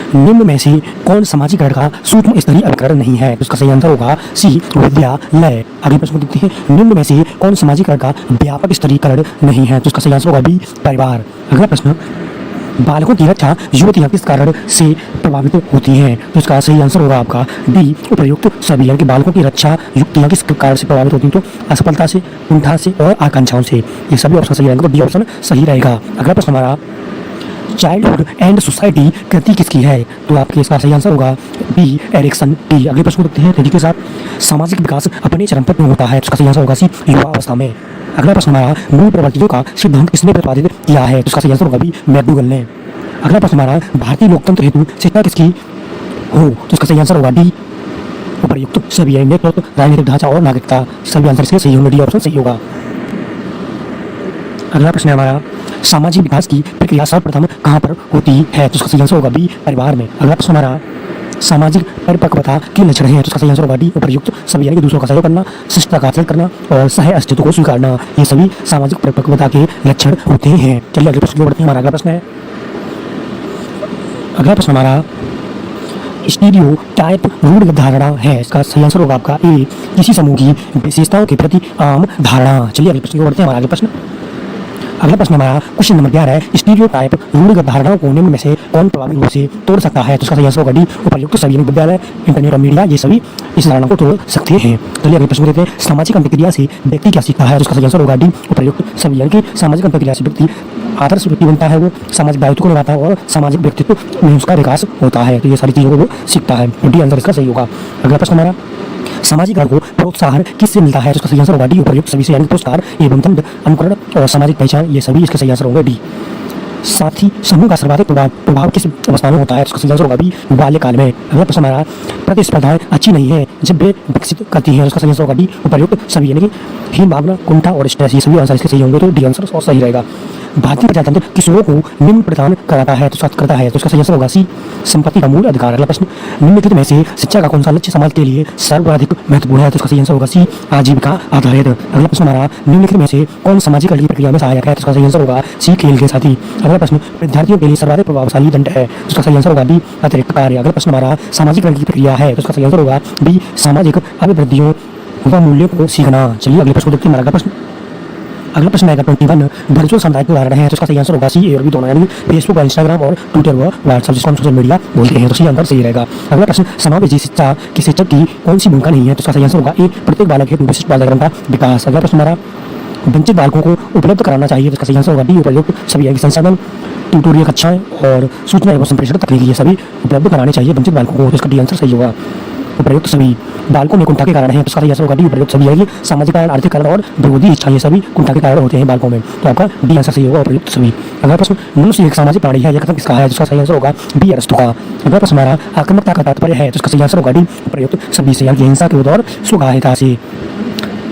निम्न में से कौन समाजीकरण का सूक्ष्म स्तरीय अभिकरण नहीं है? तो इसका सही आंसर होगा सी, विद्यालय। अगले प्रश्न को देखते हैं, निम्न में से कौन समाजीकरण का व्यापक स्तरीकरण नहीं है? तो इसका सही आंसर होगा बी, परिवार। अगला प्रश्न, बालकों की रक्षा युवतियां किस कारण से प्रभावित होती हैं? तो इसका सही आंसर होगा आपका डी, उपयुक्त सभी। यानी कि बालकों की रक्षा युवतियां किस कारण से प्रभावित होती हैं? तो असफलता से, कुंठा से और आकांक्षाओं से। ये सभी ऑप्शन सही रहेंगे, तो डी ऑप्शन सही रहेगा। अगला प्रश्न हमारा, चाइल्डहुड एंड सोसाइटी कृति किसकी है? तो आपके इसका सही आंसर होगा बी, एरिक्सन टी। अगले प्रश्न को देखते हैं, तेजी के साथ सामाजिक विकास अपने चरम पर होता है? तो इसका सही आंसर होगा सी, युवा अवस्था में। अगला प्रश्न हमारा, मूल प्रवृत्तियों का सिद्धांत किसने प्रतिपादित किया है? तो इसका सही आंसर होगा बी, मैकडूगल ने। अगला प्रश्न हमारा, भारतीय लोकतंत्र हेतु शिक्षा किसकी हो? तो इसका सही आंसर होगा डी, उपयुक्त सभी। नेतृत्व, राजनीतिक ढांचा और नागरिकता, सभी आंसर इसके सही होंगे, डी ऑप्शन सही होगा। अगला प्रश्न है हमारा, सामाजिक विकास की प्रक्रिया सर्वप्रथम कहाँ पर होती है? तो इसका सही आंसर होगा बी, परिवार में। अगला प्रश्न हमारा, सामाजिक परिपक्वता के लक्षण हैं? तो इसका सही आंसर होगा डी, उपयुक्त सभी। यानी कि दूसरों का सहयोग करना, शिष्टता का आचरण करना और सह अस्तित्व को स्वीकारना, ये सभी सामाजिक परिपक्वता के लक्षण होते हैं। चलिए अगले प्रश्न की ओर बढ़ते हैं। हमारा अगला प्रश्न है, अगला प्रश्न हमारा, स्टीरियोटाइप रूढ़ धारणा है? इसका सही आंसर होगा आपका ए, किसी समूह की विशेषताओं के प्रति आम धारणा। चलिए अगले प्रश्न की ओर बढ़ते हैं। हमारा अगला प्रश्न, अगला प्रश्न हमारा क्वेश्चन नंबर 11 है, स्टीरियोटाइप रूढ़िगत धारणाओं को निम्न में से कौन प्रभावी रूप से तोड़ सकता है? तो इसका सही आंसर होगा डी, उपयुक्त सभी। विद्यालय, इंटरनेट और मीडिया, ये सभी इस धारणा को तोड़ सकते हैं। चलिए अगले प्रश्न देते हैं, सामाजिक अंतर्क्रिया से व्यक्ति क्या सीखता है? तो इसका सही आंसर होगा डी, उपयुक्त सभी। यानी कि सामाजिक अंतर्क्रिया से व्यक्ति आदर्श व्यक्ति बनता है, वो सामाजिक दायित्व को निभाता है और सामाजिक व्यक्तित्व में उसका विकास होता है। तो ये सारी चीज़ों को वो सीखता है, तो डी आंसर इसका सही होगा। अगला प्रश्न हमारा, सामाजिकरण को प्रोत्साहन किससे मिलता है? तो इसका सही आंसर होगा डी, उपयुक्त सभी से। यानी पुरस्कार एवं दंड, अनुकरण और सामाजिक पहचान, ये सभी इसके सही आंसर होंगे, डी। साथ ही समूह का सर्वाधिक प्रभाव किस अवस्था में होता है? तो इसका सही आंसर होगा बी, बाल्यकाल में। अगला प्रश्न हमारा, प्रतिस्पर्धाएं अच्छी नहीं है जब वे विकसित करती हैं? तो इसका सही आंसर होगा डी, उपयुक्त सभी। यानी कि हीन भावना, कुंठा और स्ट्रेस, ये सभी आंसर इसके सही होंगे, तो डी आंसर और सही रहेगा। भारतीय प्रजातंत्र किशोरों को निम्न प्रदान कराता है? तो इसका सही आंसर होगा सी, संपत्ति का मूल अधिकार। अगला प्रश्न, निम्नलिखित में से शिक्षा का कौन सा लक्ष्य समाज के लिए सर्वाधिक महत्वपूर्ण है? तो इसका सही आंसर होगा सी, आजीविका आधारित। अगला प्रश्न हमारा, निम्नलिखित में से कौन सामाजिक प्रक्रिया में सहायक है? तो इसका सही आंसर होगा सी, खेल के साथी। अगला प्रश्न, विद्यार्थियों के लिए सर्वाधिक प्रभावशाली दंड है? तो इसका सही आंसर होगा डी, अतिरिक्त कार्य। अगला प्रश्न हमारा, सामाजिक की प्रक्रिया है? तो इसका सही आंसर होगा बी, सामाजिक अभिवृद्धियों व मूल्यों को सीखना। चलिए अगले प्रश्न को देखते हैं। हमारा अगला प्रश्न आएगा 21, वर्चुअल समुदाय के उदाहरण है? तो इसका सही आंसर होगा सी, ए और बी दोनों। यानी फेसबुक, इंस्टाग्राम और ट्विटर व व्हाट्सएप, जिसको हम सोशल मीडिया बोलते हैं, तो सही आंसर सही रहेगा। अगला प्रश्न, समावेशी शिक्षा की शिक्षक की कौन सी भूमिका नहीं है? तो इसका सही आंसर होगा ए, प्रत्येक बालक हेतु विशिष्ट पाठ्यक्रम का विकास। अगला प्रश्न हमारा, वंचित बालकों को उपलब्ध कराना चाहिए? तो इसका सही आंसर होगा डी, उपयुक्त सभी। संसाधन, ट्यूटोरियल कक्षाएं और सूचना एवं संप्रेषण तकनीक, ये सभी उपलब्ध कराने चाहिए वंचित बालकों को। तो इसका डी आंसर सही होगा, उपयुक्त सभी। बालकों में कुंठा के कारण है? तो इसका सही आंसर होगा डी, उपयुक्त सभी। यानी सामाजिक कारण, आर्थिक कारण और विरोधी इच्छा, ये सभी कुंठा के कारण होते हैं बालकों में, तो आपका डी आंसर सही होगा, उपयुक्त सभी। अगला प्रश्न, मनुष्य एक सामाजिक प्राणी है, यह कथन किसका है? जिसका सही आंसर होगा बी, अरस्तु का। अगला प्रश्न हमारा, आक्रामकता का तात्पर्य है? तो इसका सही आंसर होगा डी, उपयुक्त सभी से। यानी हिंसा, क्रोध और स्वघाहिता से,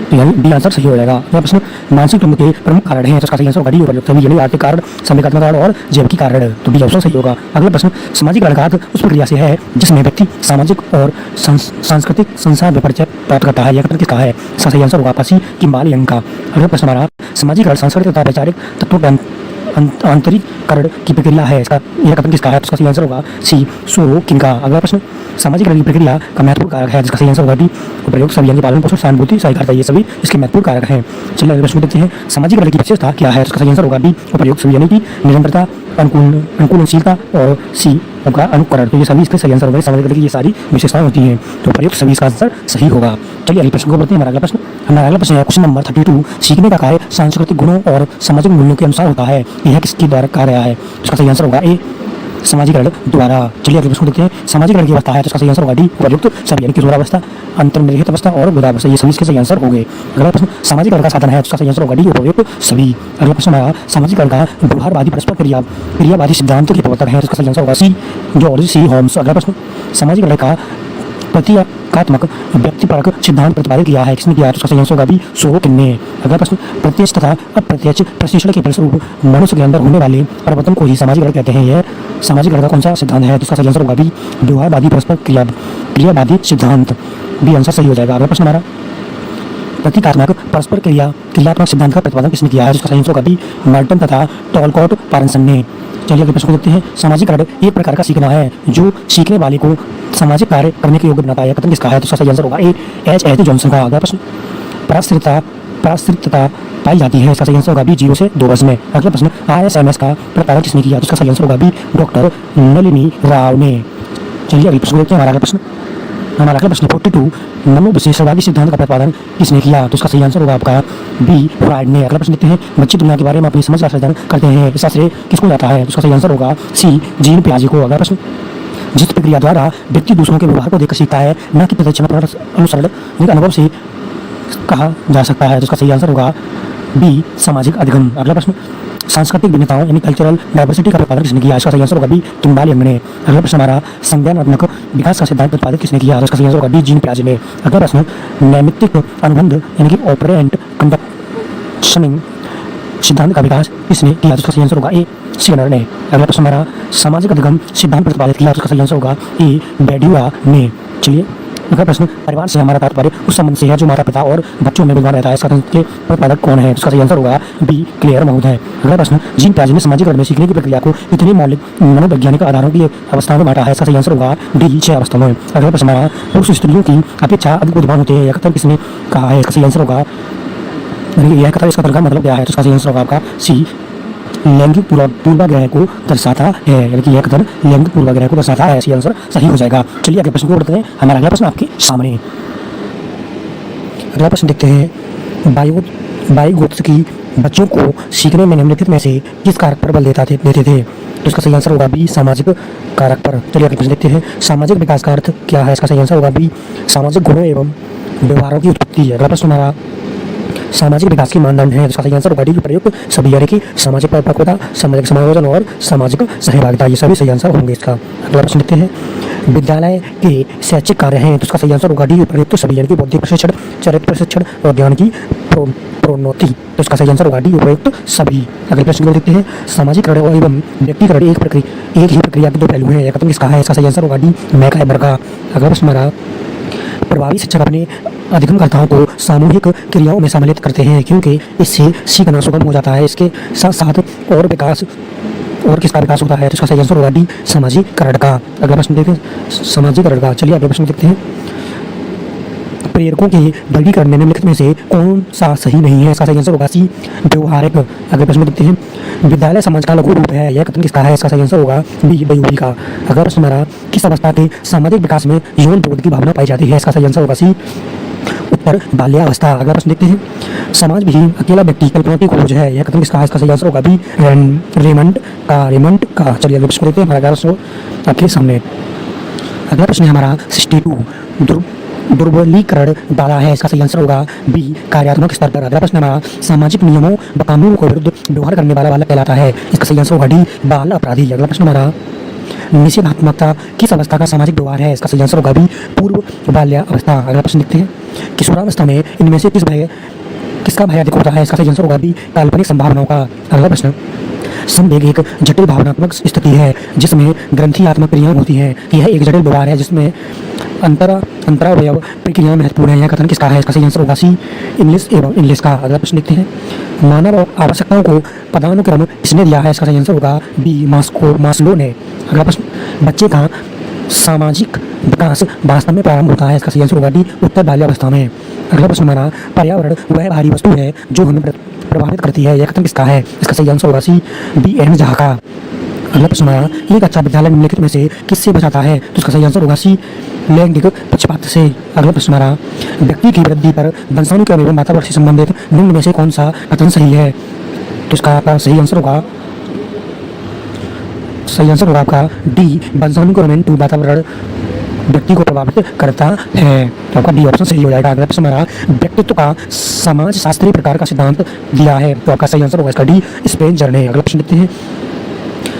तो यानी डी आंसर सही हो जाएगा। अगला प्रश्न, मानसिक तुम के प्रमुख कारण हैं? तो इसका सही आंसर होगा डी, उपयुक्त सभी। यानी आर्थिक कारण, संवेगात्मक कारण और जैविक कारण, तो डी ऑप्शन सही होगा। अगला प्रश्न, सामाजिकरण का अर्थ उस प्रक्रिया से है जिसमें व्यक्ति सामाजिक और सांस्कृतिक संसार में परिचय प्राप्त करता है, यह कथन किसका है? इसका सही आंसर होगा सी, किम्बाल यंग का। अगला प्रश्न हमारा, सामाजिकरण सांस्कृतिक तथा वैचारिक तत्वों के आंतरिकरण की प्रक्रिया है, इसका यह कथन किसका है? तो इसका सही आंसर होगा सी, सोरोकिन का। अगला प्रश्न, सामाजिकरण की प्रक्रिया का महत्वपूर्ण कारक है? जिसका सही आंसर होगा डी, उपयोग सभी। यानी पालन पोषण, सहानुभूति, सहकारिता, ये सभी इसके महत्वपूर्ण कारक हैं। चलिए अगले प्रश्न देखते हैं, सामाजिकरण की विशेषता क्या है? तो इसका सही आंसर होगा डी, उपयोग सभी। यानी कि निरंतरता, अनुकूलनशीलता और सी आपका अनुकरण, तो ये सभी इसके सही आंसर होगा। सामाजिकरण की ये सारी विशेषताएं होती हैं, तो उपयुक्त सभी इसका आंसर सही होगा। चलिए अगले प्रश्न को बढ़ते हैं। हमारा अगला प्रश्न है क्वेश्चन नंबर 32, सीखने का कार्य सांस्कृतिक गुणों और सामाजिक मूल्यों के अनुसार होता है, यह किसके द्वारा कार्य है? इसका सही आंसर होगा ए, समाजीकरण द्वारा। चलिए अगले प्रश्न देखते हैं, समाजीकरण की अवस्था है? तो इसका सही आंसर होगा डी, उपयुक्त सभी। यानी किशोरावस्था, अंतर्निहित अवस्था और बुढ़ावस्था, ये सभी इसके सही आंसर होंगे। अगला प्रश्न, सामाजीकरण का साधन है? तो इसका सही आंसर होगा डी, उपयुक्त सभी। अगला प्रश्न हमारा, सामाजीकरण का व्यवहारवादी परस्पर क्रियावादी सिद्धांत के प्रवर्तक है? तो इसका सही आंसर होगा सी, जॉर्ज सी होम्स। अगला प्रश्न, सामाजीकरण का प्रतीकात्मक व्यक्तिपरक सिद्धांत प्रतिपादित किया है, किसने किया? तो उसका सही आंसर होगा बी, सोरोकिन ने। अगला प्रश्न, प्रत्यक्ष तथा अप्रत्यक्ष प्रशिक्षण के फलस्वरूप मनुष्य के अंदर होने वाले परिवर्तन को ही सामाजीकरण कहते हैं, यह सामाजीकरण का कौन सा सिद्धांत है? तो उसका सही आंसर होगा बी, व्यवहारवादी परस्पर क्रियावादी सिद्धांत, बी आंसर सही हो जाएगा। अगला प्रश्न हमारा प्रतीकात्मक परस्पर क्रियात्मक सिद्धांत का प्रतिपादन किसने किया है? जिसका सही आंसर होगा बी मर्टन तथा टॉलकॉट पारंसन ने। चलिए अगले प्रश्न को देखते हैं। सामाजिकरण एक प्रकार का सीखना है जो सीखने वाले को सामाजिक कार्य करने के योग्य बनाता है। कथन किसका है? तो इसका सही आंसर होगा ए H.H. जॉनसन का। अगला प्रश्न, पराश्रितता पाई जाती है। इसका सही आंसर होगा बी 0 से 2 वर्ष में। अगला प्रश्न, ISMS का प्रतिपादन किसने किया? तो इसका सही आंसर होगा बी डॉक्टर नलिनी राव ने। चलिए अगले प्रश्न देखते हैं। हमारा अगला प्रश्न 42 मनोविशेषवादी सिद्धांत का प्रतिपादन किसने किया? तो इसका सही आंसर होगा आपका बी फ्राइड ने। अगला प्रश्न देखते हैं। बच्चे दुनिया के बारे में अपनी समझ का सर्जन करते हैं, इसका श्रेय किसको जाता है? तो इसका सही आंसर होगा सी जीन पियाजे को। अगला प्रश्न, जिस प्रक्रिया द्वारा व्यक्ति दूसरों के व्यवहार को देखकर सीखता है, न कि प्रदर्शन अनुसरण यानी अनुभव से कहा जा सकता है, तो इसका सही आंसर होगा बी सामाजिक अधिगम। अगला प्रश्न, सांस्कृतिक भिन्नताओं यानी कल्चरल डाइवर्सिटी का प्रतिपादन किसने किया? इसका सही आंसर होगा बी तुम्बाल यंग ने। अगला प्रश्न हमारा संज्ञानात्मक विकास का सिद्धांत प्रतिपादित किसने किया? तो इसका सही आंसर होगा बी जीन पियाजे ने। अगला प्रश्न, नैमित्तिक अनुबंध यानी कि ऑपरेंट कंडक्शनिंग सिद्धांत का विकास किसने किया? तो इसका सही आंसर होगा ए स्किनर ने। अगला प्रश्न हमारा सामाजिक अधिगम सिद्धांत प्रतिपादित किया, तो इसका सही आंसर होगा ए बैडिया ने। चलिए अगला प्रश्न, परिवार से हमारा तात्पर्य उस संबंध से है जो माता पिता और बच्चों में विद्यमान रहता है, इसका के प्रतिपादक कौन है? इसका सही आंसर होगा बी क्लेयर माउथ है। अगला प्रश्न, जीन पियाजे ने सामाजिकरण में सीखने की प्रक्रिया को इतनी मौलिक मनोवैज्ञानिक आधारों की अवस्थाओं में बांटा है, इसका सही आंसर होगा डी 6 अवस्था में। अगला प्रश्न हमारा पुरुष स्त्रियों की अपेक्षा अधिक बुद्धिमान होते हैं, यह कथन किसने कहा है? इसका सही आंसर होगा यह कथन, इसका तर्क मतलब क्या है? तो इसका सही आंसर होगा आपका सी लैंगिक पूर्वाग्रह को दर्शाता है, यानी कि यह कथन लैंगिक पूर्वाग्रह को दर्शाता है। ऐसी आंसर सही हो जाएगा। चलिए अगले प्रश्न को पढ़ते हैं। हमारा अगला प्रश्न आपके सामने। अगला प्रश्न देखते हैं। बाइगोत्स्की बच्चों को सीखने में निम्नलिखित में से किस कारक पर बल देते थे? तो इसका सही आंसर होगा बी सामाजिक कारक पर। चलिए अगले प्रश्न देखते हैं। सामाजिक विकास का अर्थ क्या है? इसका सही आंसर होगा बी सामाजिक गुणों एवं व्यवहारों की उत्पत्ति। अगला प्रश्न हमारा सामाजिक विकास की मानदंड है, इसका सही आंसर होगा डी प्रयुक्त सभी, यानी कि सामाजिक परिपक्वता, सामाजिक समायोजन और सामाजिक सहभागिता, ये सभी सही आंसर होंगे इसका। अगला प्रश्न देखते हैं। विद्यालय के शैक्षिक कार्य हैं, तो इसका सही आंसर होगा डी प्रयुक्त सभी, यानी कि बौद्धिक प्रशिक्षण, चरित्र प्रशिक्षण और ज्ञान की प्रोन्नति, तो इसका सही आंसर होगा डी उपयुक्त सभी। अगले प्रश्न को देखते हैं। सामाजिकरण एवं व्यक्तिकरण एक ही प्रक्रिया के दो पहलू हैं, यह कथन किसका है? इसका सही आंसर होगा डी मैकहाइमर का। अगला प्रश्न हमारा, प्रभावी शिक्षक अपने अधिगमकर्ताओं को सामूहिक क्रियाओं में सम्मिलित करते हैं क्योंकि इससे सीखना सुगम हो जाता है। इसके साथ साथ और किसका विकास होता है? तो इसका सही आंसर होगा डी सामाजिकरण का। अगला प्रश्न देखते हैं सामाजिकरण का। चलिए अगले प्रश्न देखते हैं। प्रेरकों के वर्गीकरण में निम्नलिखित में से कौन सा सही नहीं है? इसका सही आंसर होगा सी व्यवहारिक। अगले प्रश्न देखते हैं। विद्यालय समाज का लघु रूप है, यह कथन किसका है? इसका सही आंसर होगा बी बयूबी का। अगला प्रश्न हमारा, किस अवस्था के सामाजिक विकास में यौन बोध की भावना पाई जाती है? इसका सही आंसर होगा सी उत्तर बाल्यावस्था। अगला प्रश्न देखते हैं। समाज विहीन अकेला व्यक्ति कल्पना की खोज है, यह कथन किसका है? इसका सही आंसर होगा बी रेमंड का। चलिए अगले प्रश्न देखते हैं। हमारा प्रश्न आपके सामने। अगला प्रश्न है हमारा 62 दुर्बलीकरण वाला है, इसका सही आंसर होगा बी कार्यात्मक स्तर पर। अगला प्रश्न हमारा, सामाजिक नियमों व कानूनों को विरुद्ध व्यवहार करने वाला कहलाता है, इसका सही आंसर होगा डी बाल अपराधी। अगला प्रश्न हमारा, निषेधात्मकता किस अवस्था का सामाजिक व्यवहार है? इसका सही आंसर होगा बी पूर्व बाल्यावस्था। अगला प्रश्न देखते हैं। किशोरावस्था में इनमें से किसका भय अधिक होता है? इसका सही आंसर होगा बी काल्पनिक संभावनाओं का। अगला प्रश्न, संवेग एक जटिल भावनात्मक स्थिति है जिसमें ग्रंथियात्मक क्रियाएं होती हैं, यह एक जटिल व्यवहार है जिसमें अंतरावयव प्रक्रिया महत्वपूर्ण है, यह कथन किसका है? इसका सही आंसर होगा सी इंग्लिश का। अगला प्रश्न देखते हैं। मानव आवश्यकताओं को पदानुक्रम किसने दिया है? इसका सही आंसर होगा बी मास्लो ने। अगला प्रश्न, बच्चे का सामाजिक विकास वास्तव में प्रारंभ होता है, इसका सही आंसर होगा डी उत्तर बाल्यावस्था में। अगला प्रश्न हमारा, पर्यावरण वह भारी वस्तु है जो हमें प्रभावित करती है, यह कथन किसका है? इसका सही आंसर होगा सी बी एन झा का। अगला प्रश्न हमारा, एक अच्छा विद्यालय निम्नलिखित में से किससे बचाता है? तो इसका सही आंसर होगा सी लैंगिक पक्षपात से। अगला प्रश्न हमारा, व्यक्ति की वृद्धि पर वंशानुक्रम एवं वातावरण से संबंधित निम्न में से कौन सा कथन सही है? तो इसका सही आंसर होगा आपका डी वंशानुक्रम एवं वातावरण व्यक्ति को प्रभावित करता है, तो आपका डी ऑप्शन सही हो जाएगा। अगला प्रश्न हमारा, व्यक्तित्व का समाज शास्त्रीय प्रकार का सिद्धांत दिया है, तो आपका सही आंसर होगा इसका डी स्पेंजर ने। अगला प्रश्न देखते हैं।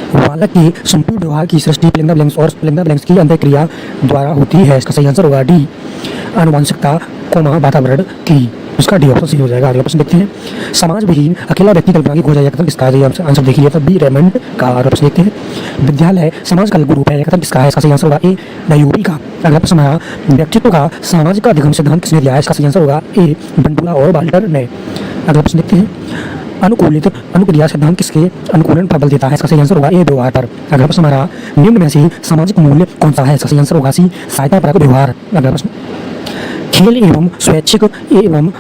बालक के संपूर्ण व्यवहार की सृष्टि प्लिंगा ब्लैंक्स और स्प्लिंगा ब्लैंक्स की अंतःक्रिया द्वारा होती है, इसका सही आंसर होगा डी आनुवंशिकता वातावरण की। उसका डी ऑप्शन सही हो जाएगा। अगला प्रश्न देखते हैं, समाज विहीन अकेला व्यक्ति कल्पना की खोज है, यह कथन किसका है? आंसर देख लिया था, बी रेमंड का। अगला प्रश्न देखते हैं, विद्यालय समाज का लघु रूप है, यह कथन किसका है? इसका सही आंसर होगा ए डायोबी का। अगला प्रश्न है, व्यक्तित्व का सामाजिक अधिगम सिद्धांत किसने दिया है? इसका सही आंसर होगा ए बंडुला और बाल्टर ने। अगला प्रश्न देखते हैं, अनुकूलित अनुक्रिया सिद्धांत किसके अनुकूलन पर बल देता है? इसका सही आंसर होगा ए व्यवहार पर। अगला प्रश्न हमारा, निम्न में से सामाजिक मूल्य कौन सा है? इसका सही आंसर होगा सी सहायता परक व्यवहार। अगला प्रश्न, खेल एवं स्वैच्छिक एवं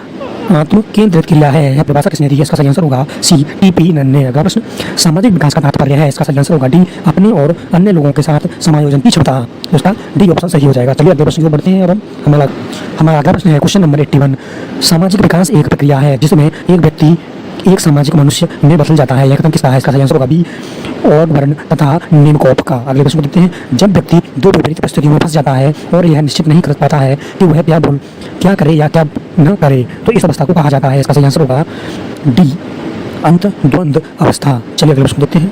आत्म केंद्रित क्रिया है, यह परिभाषा किसने दी है? इसका सही आंसर होगा सी टी.पी. नन ने। अगला प्रश्न, सामाजिक विकास का तात्पर्य है, इसका सही आंसर होगा डी अपने और अन्य लोगों के साथ समायोजन की क्षमता। उसका डी ऑप्शन सही हो जाएगा। चलिए अगले प्रश्न को बढ़ते हैं। अब हमारा अगला प्रश्न है क्वेश्चन नंबर 81, सामाजिक विकास एक प्रक्रिया है जिसमें एक व्यक्ति एक सामाजिक मनुष्य में बदल जाता है, यह कथन किसका है? इसका सही आंसर होगा बी ऑसबर्न तथा नेमकोफ का। अगले प्रश्न को देखते हैं, जब व्यक्ति दो विपरीत परिस्थितियों में फंस जाता है और यह निश्चित नहीं कर पाता है कि वह क्या करे या क्या न करे, तो इस अवस्था को कहा जाता है? इसका सही आंसर होगा डी अंतर्द्वंद अवस्था। चलिए अगले प्रश्न देखते हैं,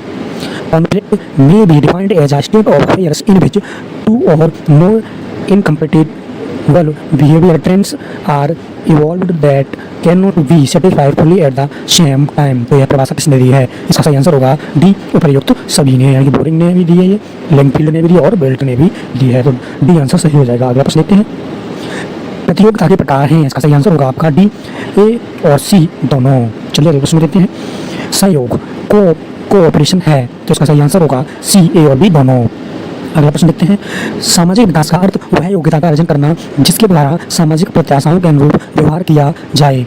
conflict may be defined as a state of affairs in which two or more incompatible behavior trends are evolved that cannot be satisfied fully at the same time। तो यह परिभाषा किसने दी है? इसका सही आंसर होगा डी उपर्युक्त सभी ने, यानी कि बोरिंग ने भी दी है, ये लिंकफील्ड ने भी दी और बेल्ट ने भी दी है, तो डी आंसर सही हो जाएगा। अगला प्रश्न देखते हैं, प्रतियोगिता के प्रकार हैं, इसका सही आंसर होगा आपका डी ए और सी दोनों। चलिए अगले प्रश्न देखते हैं, सहयोग कोऑपरेशन है, तो इसका सही आंसर होगा सी ए और बी दोनों। अगला प्रश्न देखते हैं, सामाजिक विकास का अर्थ वह योग्यता का अर्जन करना जिसके द्वारा सामाजिक प्रत्याशाओं के अनुरूप व्यवहार किया जाए,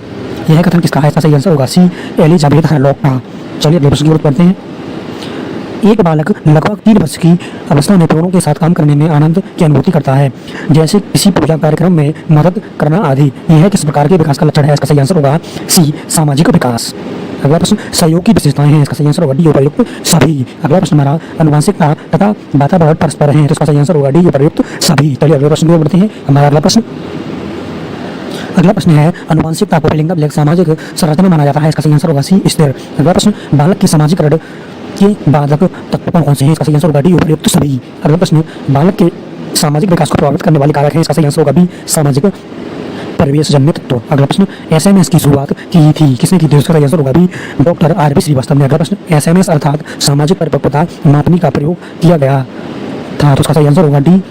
यह कथन किसका है? इसका सही आंसर होगा सी एलिजाबेथ हरलॉक का। चलिए अगले प्रश्न की ओर बढ़ते हैं, एक बालक लगभग 3 वर्ष की अवस्था में पेड़ों के साथ काम करने में आनंद की अनुभूति करता है, जैसे किसी पूजा कार्यक्रम में मदद करना आदि, यह किस प्रकार के विकास का लक्षण है? इसका सही आंसर होगा सी सामाजिक विकास। अगला प्रश्न, सहयोग की विशेषताएं हैं, इसका सही आंसर होगा डी उपर्युक्त सभी। अगला प्रश्न हमारा, अनुवांशिकता तथा वातावरण परस्पर हैं, तो इसका सही आंसर होगा डी उपर्युक्त सभी। चलिए अगले प्रश्न की ओर बढ़ते हैं। हमारा अगला प्रश्न है, अनुवांशिकता को लिंग सामाजिक संरचना माना जाता है, इसका सही आंसर होगा सी स्थिर। अगला प्रश्न, बालक की सामाजिक ऋण के बाधक तत्व कौन से हैं? इसका सही आंसर होगा डी उपर्युक्त सभी। अगला प्रश्न, बालक के सामाजिक विकास को प्रभावित करने वाले कारक हैं, इसका सही आंसर होगा बी सामाजिक परिवेश जन्य तत्व। अगला प्रश्न, एसएमएस की शुरुआत की थी किसने की थी? उसका सही आंसर होगा बी डॉक्टर आर.बी. श्रीवास्तव ने। अगला प्रश्न, एसएमएस अर्थात सामाजिक परिपक्वता मापनी का प्रयोग किया गया था, तो उसका सही आंसर होगा डी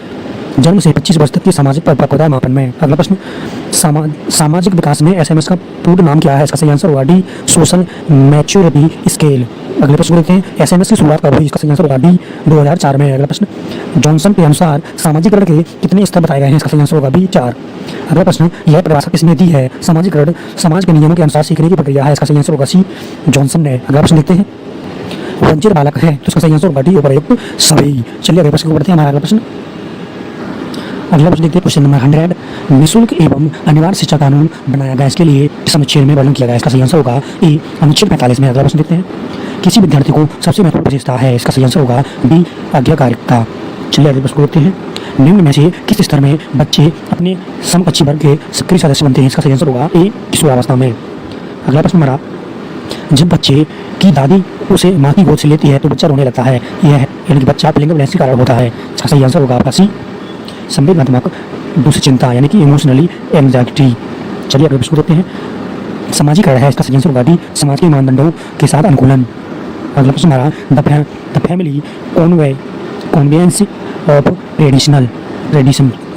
जन्म से 25 वर्ष तक की सामाजिक परिपक्वता मापन में। अगला प्रश्न, सामाजिक विकास में एसएमएस का पूर्ण नाम क्या है? इसका सही आंसर होगा डी सोशल मैच्योरिटी स्केल। अगले प्रश्न देखते हैं, एसएमएस की शुरुआत कब हुई? इसका सही आंसर होगा डी 2004 में। अगला प्रश्न, जॉनसन के अनुसार सामाजिकरण के कितने स्तर बताए गए हैं? इसका सही आंसर होगा बी 4। अगला प्रश्न, यह परिभाषा किसने दी है? सामाजिकरण समाज के नियमों के अनुसार सीखने की प्रक्रिया है, इसका सही आंसर होगा सी जॉनसन ने। अगला प्रश्न देखते हैं, वंचित बालक है, तो इसका सही आंसर होगा डी उपर्युक्त सभी। चलिए अगले प्रश्न को बढ़ते हैं। हमारा अगला प्रश्न देखते हैं क्वेश्चन नंबर 100, निःशुल्क एवं अनिवार्य शिक्षा कानून बनाया गया, इसके लिए इस अनुच्छेद में वर्णन किया गया, इसका सही आंसर होगा ए अनुच्छेद 45 में। अगला प्रश्न देखते हैं, किसी विद्यार्थी को सबसे महत्वपूर्ण विशेषता है, इसका सही आंसर होगा बी आज्ञाकारिता। चलिए अगले प्रश्न को देखते हैं, निम्न में से किस स्तर में बच्चे अपने समकक्षी वर्ग के सक्रिय सदस्य बनते हैं? इसका सही आंसर होगा ए किशोरावस्था में। अगला प्रश्न हमारा, जब बच्चे की दादी उसे माँ की गोद से लेती है तो बच्चा रोने लगता है, यह यानी कि बच्चा लिंग विलास के कारण होता है, इसका सही आंसर होगा आपका सी संवेदनात्मक दुश्चिंता, यानी कि इमोशनली एंजाइटी। चलिए अगले प्रश्न देखते हैं, सामाजिकरण है, इसका सही आंसर होगा डी समाज के मानदंडों के साथ अनुकूलन। अगला प्रश्न हमारा, the family conveyance of tradition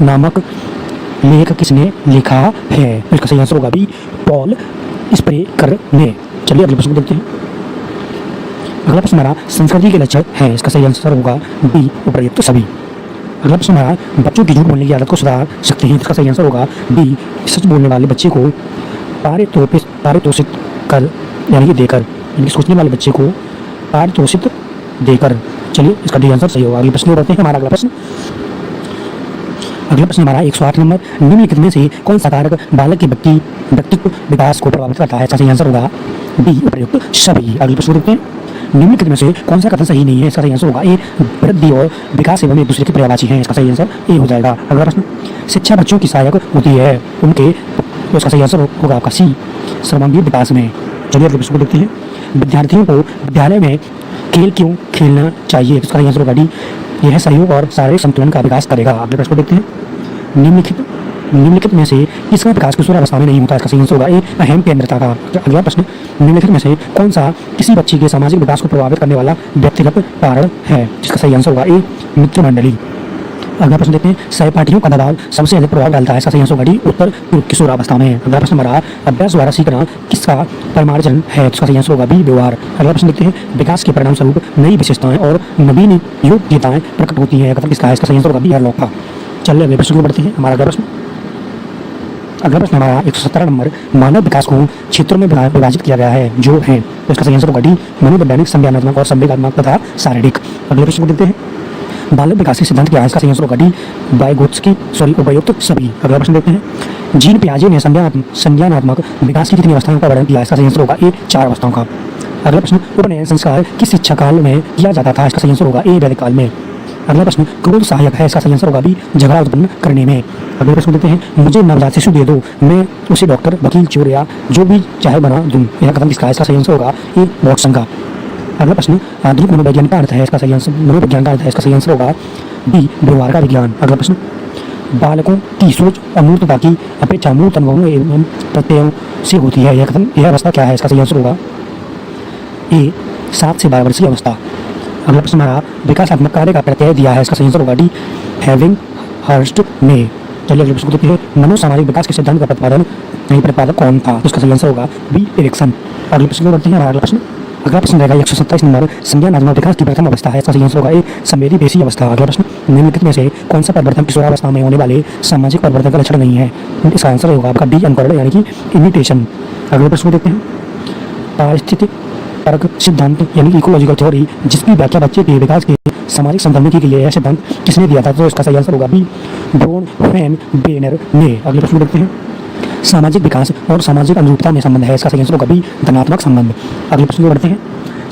नामक लेख किसने लिखा है? इसका सही आंसर होगा बी पॉल स्प्रेकर ने। चलिए अगले प्रश्न को देखते हैं, अगला प्रश्न हमारा, संस्कृति के लक्षण है, इसका सही आंसर होगा बी उपर्युक्त सभी। अगला प्रश्न हमारा, बच्चों की झूठ बोलने की आदत को सुधार सकते हैं, इसका सही आंसर होगा डी सच बोलने वाले बच्चे को पारितोषित कर, यानी कि देकर, यानी कि सोचने वाले बच्चे को पारितोषित देकर। चलिए इसका डी आंसर सही होगा। अगले प्रश्न बढ़ते हैं। हमारा अगला प्रश्न हमारा 108 नंबर, निम्नलिखित में से कौन सा कारक बालक के व्यक्तित्व विकास को प्रभावित करता है? इसका सही आंसर होगा डी उपर्युक्त सभी। अगले प्रश्न देखते हैं, निम्नलिखित में से कौन सा कथन सही नहीं है? इसका सही आंसर होगा ए वृद्धि और विकास एवं एक दूसरे के पर्यायवाची हैं, इसका सही आंसर ए हो जाएगा। अगला प्रश्न, शिक्षा बच्चों की सहायक होती है उनके, तो इसका सही आंसर होगा आपका सी सर्वांगीण विकास में। चलिए अगले प्रश्न को देखते हैं, विद्यार्थियों को विद्यालय में खेल क्यों खेलना चाहिए? इसका सही आंसर होगा डी यह सहयोग और शारीरिक संतुलन का विकास करेगा। अगले प्रश्न को देखते हैं, निम्नलिखित निम्नलिखित में से किसका विकास किशोरावस्था में नहीं होता? इसका सही आंसर होगा ए अहम केंद्रता का। अगला प्रश्न, निम्नलिखित में से कौन सा किसी बच्ची के सामाजिक विकास को प्रभावित करने वाला व्यक्तिगत कारण है? जिसका सही आंसर होगा ए मित्र मंडली। अगला प्रश्न देखते हैं, सहपाठियों का दबाव सबसे अधिक प्रभाव डालता है? इसका सही आंसर होगा डी उत्तर किशोरावस्था में। अगला प्रश्न हमारा, अभ्यास द्वारा सीखना किसका परिमार्जन है? इसका सही आंसर होगा बी व्यवहार। अगला प्रश्न देखते हैं, विकास के परिणाम स्वरूप नई विशेषताएं और नवीन योग्यताएं प्रकट होती हैं? कथन किसका है? इसका सही आंसर होगा बी हरलॉक का। चलिए अगले प्रश्न को बढ़ते हैं। हमारा अगला प्रश्न हमारा 117 नंबर, मानव विकास को क्षेत्रों में विभाजित किया गया है जो है? तो इसका सही आंसर होगा डी मनोवैज्ञानिक, संज्ञानात्मक और संवेगात्मक तथा शारीरिक। अगले प्रश्न को देखते हैं, बालक विकास के सिद्धांत क्या है? इसका सही आंसर होगा डी वाइगोत्स्की उपयुक्त सभी। अगला प्रश्न देखते हैं, जीन पियाजे ने संज्ञानात्मक विकास की कितनी अवस्थाओं का वर्णन किया? इसका सही आंसर होगा ए 4 अवस्थाओं का। अगला प्रश्न, उपनयन संस्कार किस शिक्षा काल में किया जाता था? इसका सही आंसर होगा ए वैदिक काल में। अगला प्रश्न, क्रोध सहायक है? इसका सही आंसर होगा बी झगड़ा उत्पन्न करने में। अगले प्रश्न देते हैं, मुझे नवजात शिशु दे दो, मैं उसे डॉक्टर, वकील, चोर या जो भी चाहे बना दूं। यह कथन किसका है? इसका सही आंसर होगा ए वॉटसन का। अगला प्रश्न, आधुनिक मनोविज्ञान का अर्थ है? इसका सही आंसर मनोविज्ञान का अर्थ है, इसका सही आंसर होगा बी व्यवहार का विज्ञान। अगला प्रश्न, बालकों की सोच अमूर्तता की अपेक्षा मूर्त अनुभवों एवं प्रत्ययों से होती है। यह अवस्था क्या है? इसका सही आंसर होगा ए 7 से 12 वर्षीय अवस्था। अगला प्रश्न हमारा, विकासात्मक कार्य का प्रत्यय दिया है? इसका सही आंसर होगा डी हैविंग हर्स्ट ने। चलिए अगले प्रश्न को देखते हैं, मनोसामाजिक विकास के सिद्धांत का प्रतिपादक कौन था? तो इसका सही आंसर होगा बी एरिक्सन। अगले प्रश्न को बढ़ते हैं। अगला प्रश्न रहेगा 127 नंबर, संज्ञानात्मक विकास की प्रथम अवस्था है? इसका सही आंसर होगा ए संवेदी पेशी अवस्था। अगला प्रश्न, निम्नलिखित में से कौन सा परिवर्तन किशोरावस्था में होने वाले सामाजिक परिवर्तन का लक्षण नहीं है? इसका आंसर होगा आपका डी अनुकरण यानी कि इमिटेशन। अगले प्रश्न को देखते हैं, पारिस्थितिक तर्क सिद्धांत यानी इकोलॉजिकल थ्योरी जिसकी व्याख्या बच्चे के विकास के सामाजिक संदर्भ में की गई है, यह सिद्धांत किसने दिया था? तो इसका सही आंसर होगा बी ब्रोन फैन बेनर ने। अगले प्रश्न देखते हैं, सामाजिक विकास और सामाजिक अनुरूपता में संबंध है? इसका सही आंसर होगा बी धनात्मक संबंध। अगले प्रश्न को बढ़ते हैं,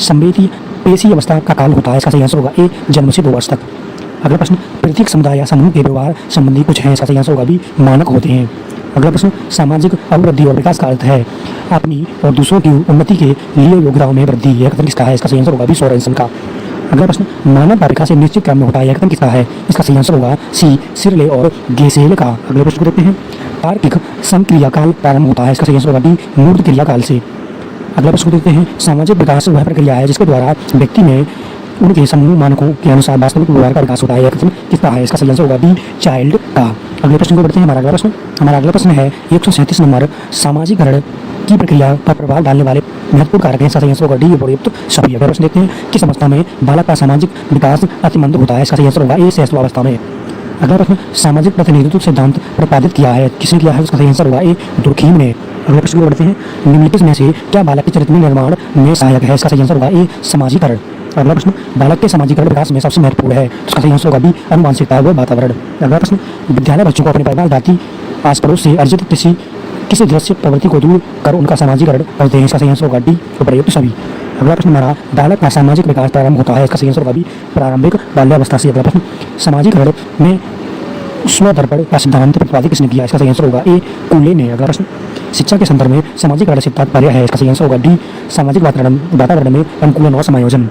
संवेदी पेशी अवस्था का काल होता है? इसका सही आंसर होगा ए जन्म से 2 वर्ष तक। अगला प्रश्न, प्रत्येक समुदाय या समूह के व्यवहार संबंधी कुछ है? इसका सही आंसर होगा बी मानक होते हैं। अगला प्रश्न, सामाजिक अभिवृद्धि और विकास का अर्थ है अपनी और दूसरों की उन्नति के लिए योगदान में वृद्धि। यह कथन किसका है? इसका सही आंसर होगा बी सोरेनसन का। अगला प्रश्न, मानव का विकास एक निश्चित क्रम में होता है? यह कथन किसका है? इसका सही आंसर होगा सी सिरले और गेसेल का। अगले प्रश्न को देखते हैं, तार्किक संक्रिया काल प्रारंभ होता है? इसका सही आंसर होगा डी मूर्त क्रिया काल से। अगला प्रश्न को देखते हैं, सामाजिक विकास वह प्रक्रिया है जिसके द्वारा व्यक्ति में उनके समूह मानकों के अनुसार वास्तविक व्यवहार का विकास होता है? यह कथन किसका है? इसका सही आंसर होगा बी चाइल्ड का। अगले प्रश्न को बढ़ते हैं। हमारा अगला प्रश्न है 137 नंबर, सामाजिकरण की प्रक्रिया पर प्रभाव डालने वाले महत्वपूर्ण कारक हैं? इसका सही आंसर होगा डी उपयुक्त सभी। अगला प्रश्न देखते हैं, किस अवस्था में बालक का सामाजिक विकास अतिमंद होता है? इसका सही आंसर होगा ए शैशवावस्था में। अगला प्रश्न, सामाजिक प्रतिनिधित्व सिद्धांत प्रतिपादित किया है? किसने किया है? उसका सही आंसर होगा ए दुर्खीम ने। अगले प्रश्न को बढ़ते हैं, निम्नलिखित में से क्या बालक के चरित्र निर्माण में सहायक है? इसका सही आंसर होगा ए समाजीकरण। अगला प्रश्न, बालक के समाजीकरण विकास में सबसे महत्वपूर्ण है? उसका सही आंसर होगा बी अनुवांशिकता व वातावरण। अगला प्रश्न, विद्यालय बच्चों को अपने परिवार, जाति, आस पड़ोस से अर्जित किसी दृश्य प्रवृत्ति को दूर कर उनका समाजीकरण करते हैं? इसका सही आंसर होगा डी उपयुक्त सभी। अगला प्रश्न हमारा, बालक का सामाजिक विकास प्रारंभ होता है? इसका सही आंसर होगा बी प्रारंभिक बाल्यावस्था से। अगला प्रश्न, समाजीकरण में स्वदर्पण का सिद्धांत प्रतिपादित किसने किया? इसका सही आंसर होगा ए कूले ने। अगला प्रश्न, शिक्षा के संदर्भ में समाजीकरण से तात्पर्य है? इसका सही आंसर होगा डी सामाजिक वातावरण में अनुकूलन और समायोजन।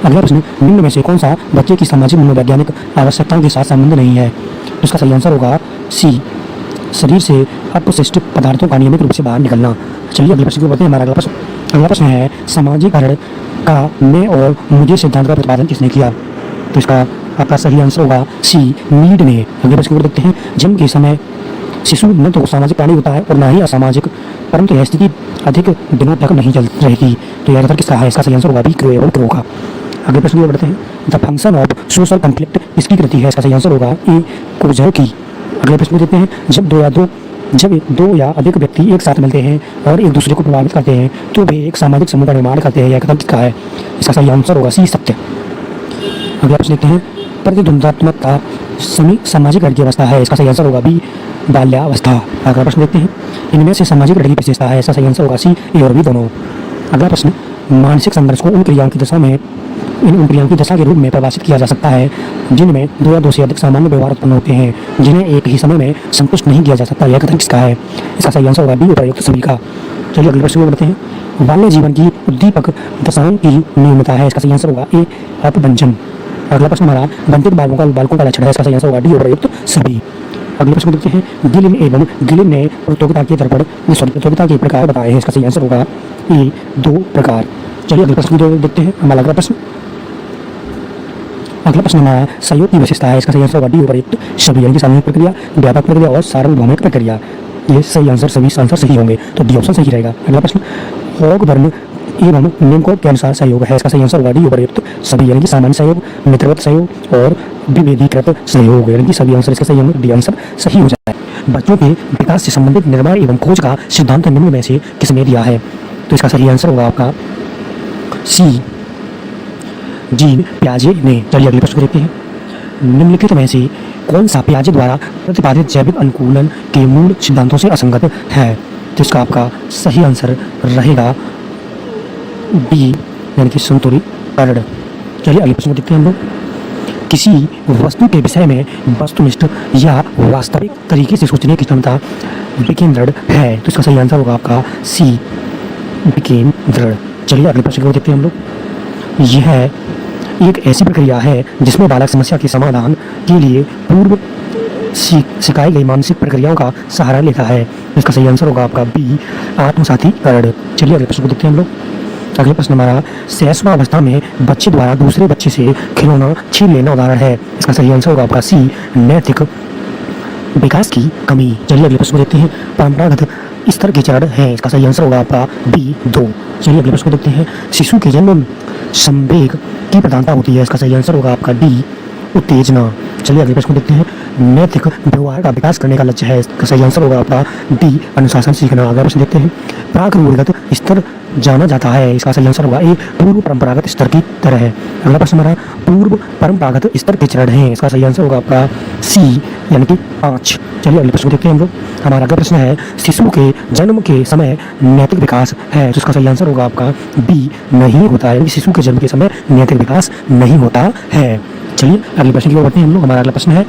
अगला प्रश्न, निम्न में से कौन सा बच्चे की सामाजिक मनोवैज्ञानिक आवश्यकताओं के साथ संबंध नहीं है? इसका सही आंसर होगा सी शरीर से अपशिष्ट पदार्थों का नियमित रूप से बाहर निकलना। चलिए अगले प्रश्न को बढ़ते हैं। हमारा अगला प्रश्न है, समाजीकरण का मैं और मुझे सिद्धांत का प्रतिपादन किसने किया? तो इसका आपका सही आंसर होगा सी मीड ने। अगले प्रश्न को देखते हैं, जन्म के समय शिशु न तो सामाजिक प्राणी होता है और न ही असामाजिक, परंतु यह स्थिति अधिक दिनों तक नहीं चल रहती। तो यह किसका है? इसका सही आंसर होगा बी क्रो एवं क्रो का। अगले प्रश्न को बढ़ते हैं, the function of social conflict किसकी कृति है? इसका सही आंसर होगा ए कुर्जर की। अगले प्रश्न को देखते हैं, जब दो या अधिक व्यक्ति एक साथ मिलते हैं और एक दूसरे को प्रभावित करते हैं तो वे एक सामाजिक समूह का निर्माण करते हैं। यह कथन किसका है? इसका सही आंसर होगा सी सत्य। अगला प्रश्न देखते हैं, प्रतिद्वंद्वात्मकता सामाजिक की अवस्था है? इसका सही आंसर होगा बी बाल्यावस्था। अगला प्रश्न देखते हैं, इनमें से सामाजिक की विशेषता है? इसका सही आंसर होगा सी ए और बी दोनों। अगला प्रश्न, मानसिक संघर्ष को उन क्रियाओं की दशा के रूप में परिभाषित किया जा सकता है जिनमें 2 या 2 से अधिक सामान्य व्यवहार उत्पन्न होते हैं जिन्हें एक ही समय में संतुष्ट नहीं किया जा सकता। यह कथन किसका है? इसका सही आंसर होगा बी उपयुक्त सभी का। चलिए अगले प्रश्न को बढ़ते हैं, बाल्य जीवन की उद्दीपक दशाओं की नियमितता है? इसका सही आंसर होगा ए अपभंजन। अगला प्रश्न हमारा, वंचित बालकों का लक्षण है? इसका सही आंसर होगा डी उपयुक्त सभी। अगले प्रश्न को देखते हैं। गिलिन एवं गिलिन ने प्रतियोगिता के दर्पण प्रतियोगिता के प्रकार बताए हैं। इसका सही आंसर होगा ए 2 प्रकार। चलिए अगले प्रश्न को देखते हैं। हमारा अगला प्रश्न हमारा सहयोग की विशेषता है। इसका सही आंसर होगा डी उपयुक्त सभी, यानी कि सामूहिक प्रक्रिया, व्यापक प्रक्रिया और सार्वभौमिक प्रक्रिया। ये सही आंसर, सभी आंसर सही होंगे, तो डी ऑप्शन सही रहेगा। अगला प्रश्न हॉगबर्न एवं निमकोट के अनुसार सहयोग है। इसका सही आंसर होगा डी उपयुक्त सभी, यानी कि सामान्य सहयोग, मित्रवत सहयोग और विभेदीकृत सहयोग, यानी कि सभी आंसर इसके सही होंगे, डी आंसर सही हो जाए। बच्चों के विकास से संबंधित निर्माण एवं खोज का सिद्धांत निम्न में से किसने दिया है? तो इसका सही आंसर होगा आपका सी जीन पियाजे ने। चलिए अगले प्रश्न को देखते हैं। निम्नलिखित में से कौन सा पियाजे द्वारा प्रतिपादित जैविक अनुकूलन के मूल सिद्धांतों से असंगत है? तो इसका आपका सही आंसर रहेगा बी, यानी कि संतुलीकरण। चलिए अगले प्रश्न को देखते हैं हम लोग। किसी वस्तु के विषय में वस्तुनिष्ठ या वास्तविक तरीके से सोचने की क्षमता विकेंद्रित है। तो इसका सही आंसर होगा आपका सी विकेंद्रित। चलिए अगले प्रश्न को देखते हैं हम लोग। यह एक ऐसी प्रक्रिया है जिसमें बालक समस्या के समाधान के लिए पूर्व सिखाई गई मानसिक प्रक्रियाओं का सहारा लेता है। इसका सही आंसर होगा आपका बी आत्मसातीकरण। चलिए अगले प्रश्न को देखते हैं हम लोग। अगले प्रश्न हमारा शैशवावस्था में बच्चे द्वारा दूसरे बच्चे से खिलौना छीन लेना उदाहरण है। इसका सही आंसर होगा आपका सी नैतिक विकास की कमी। चलिए अगले प्रश्न को देखते हैं। परंपरागत स्तर के चरण है। इसका सही आंसर होगा आपका बी 2। चलिए अगले प्रश्न को देखते हैं। शिशु के जन्म संवेग की प्रधानता होती है। इसका सही आंसर होगा आपका डी उत्तेजना। चलिए अगले प्रश्न को देखते हैं। नैतिक व्यवहार का विकास करने का लक्ष्य है। इसका सही आंसर होगा आपका डी अनुशासन सीखना। अगला प्रश्न देखते हैं। प्राक रूढ़िगत स्तर जाना जाता है। इसका सही आंसर होगा ए पूर्व परंपरागत स्तर की तरह है। अगला प्रश्न हमारा पूर्व परंपरागत स्तर के चरण है। इसका सही आंसर होगा आपका सी, यानी कि 5। चलिए अगले प्रश्न को देखते हैं हम लोग। हमारा अगला प्रश्न है शिशु के जन्म के समय नैतिक विकास है। तो इसका सही आंसर होगा आपका बी नहीं होता है, यानी शिशु के जन्म के समय नैतिक विकास नहीं होता है। चलिए अगले प्रश्न की ओर बढ़ते हैं हम लोग। हमारा अगला प्रश्न है,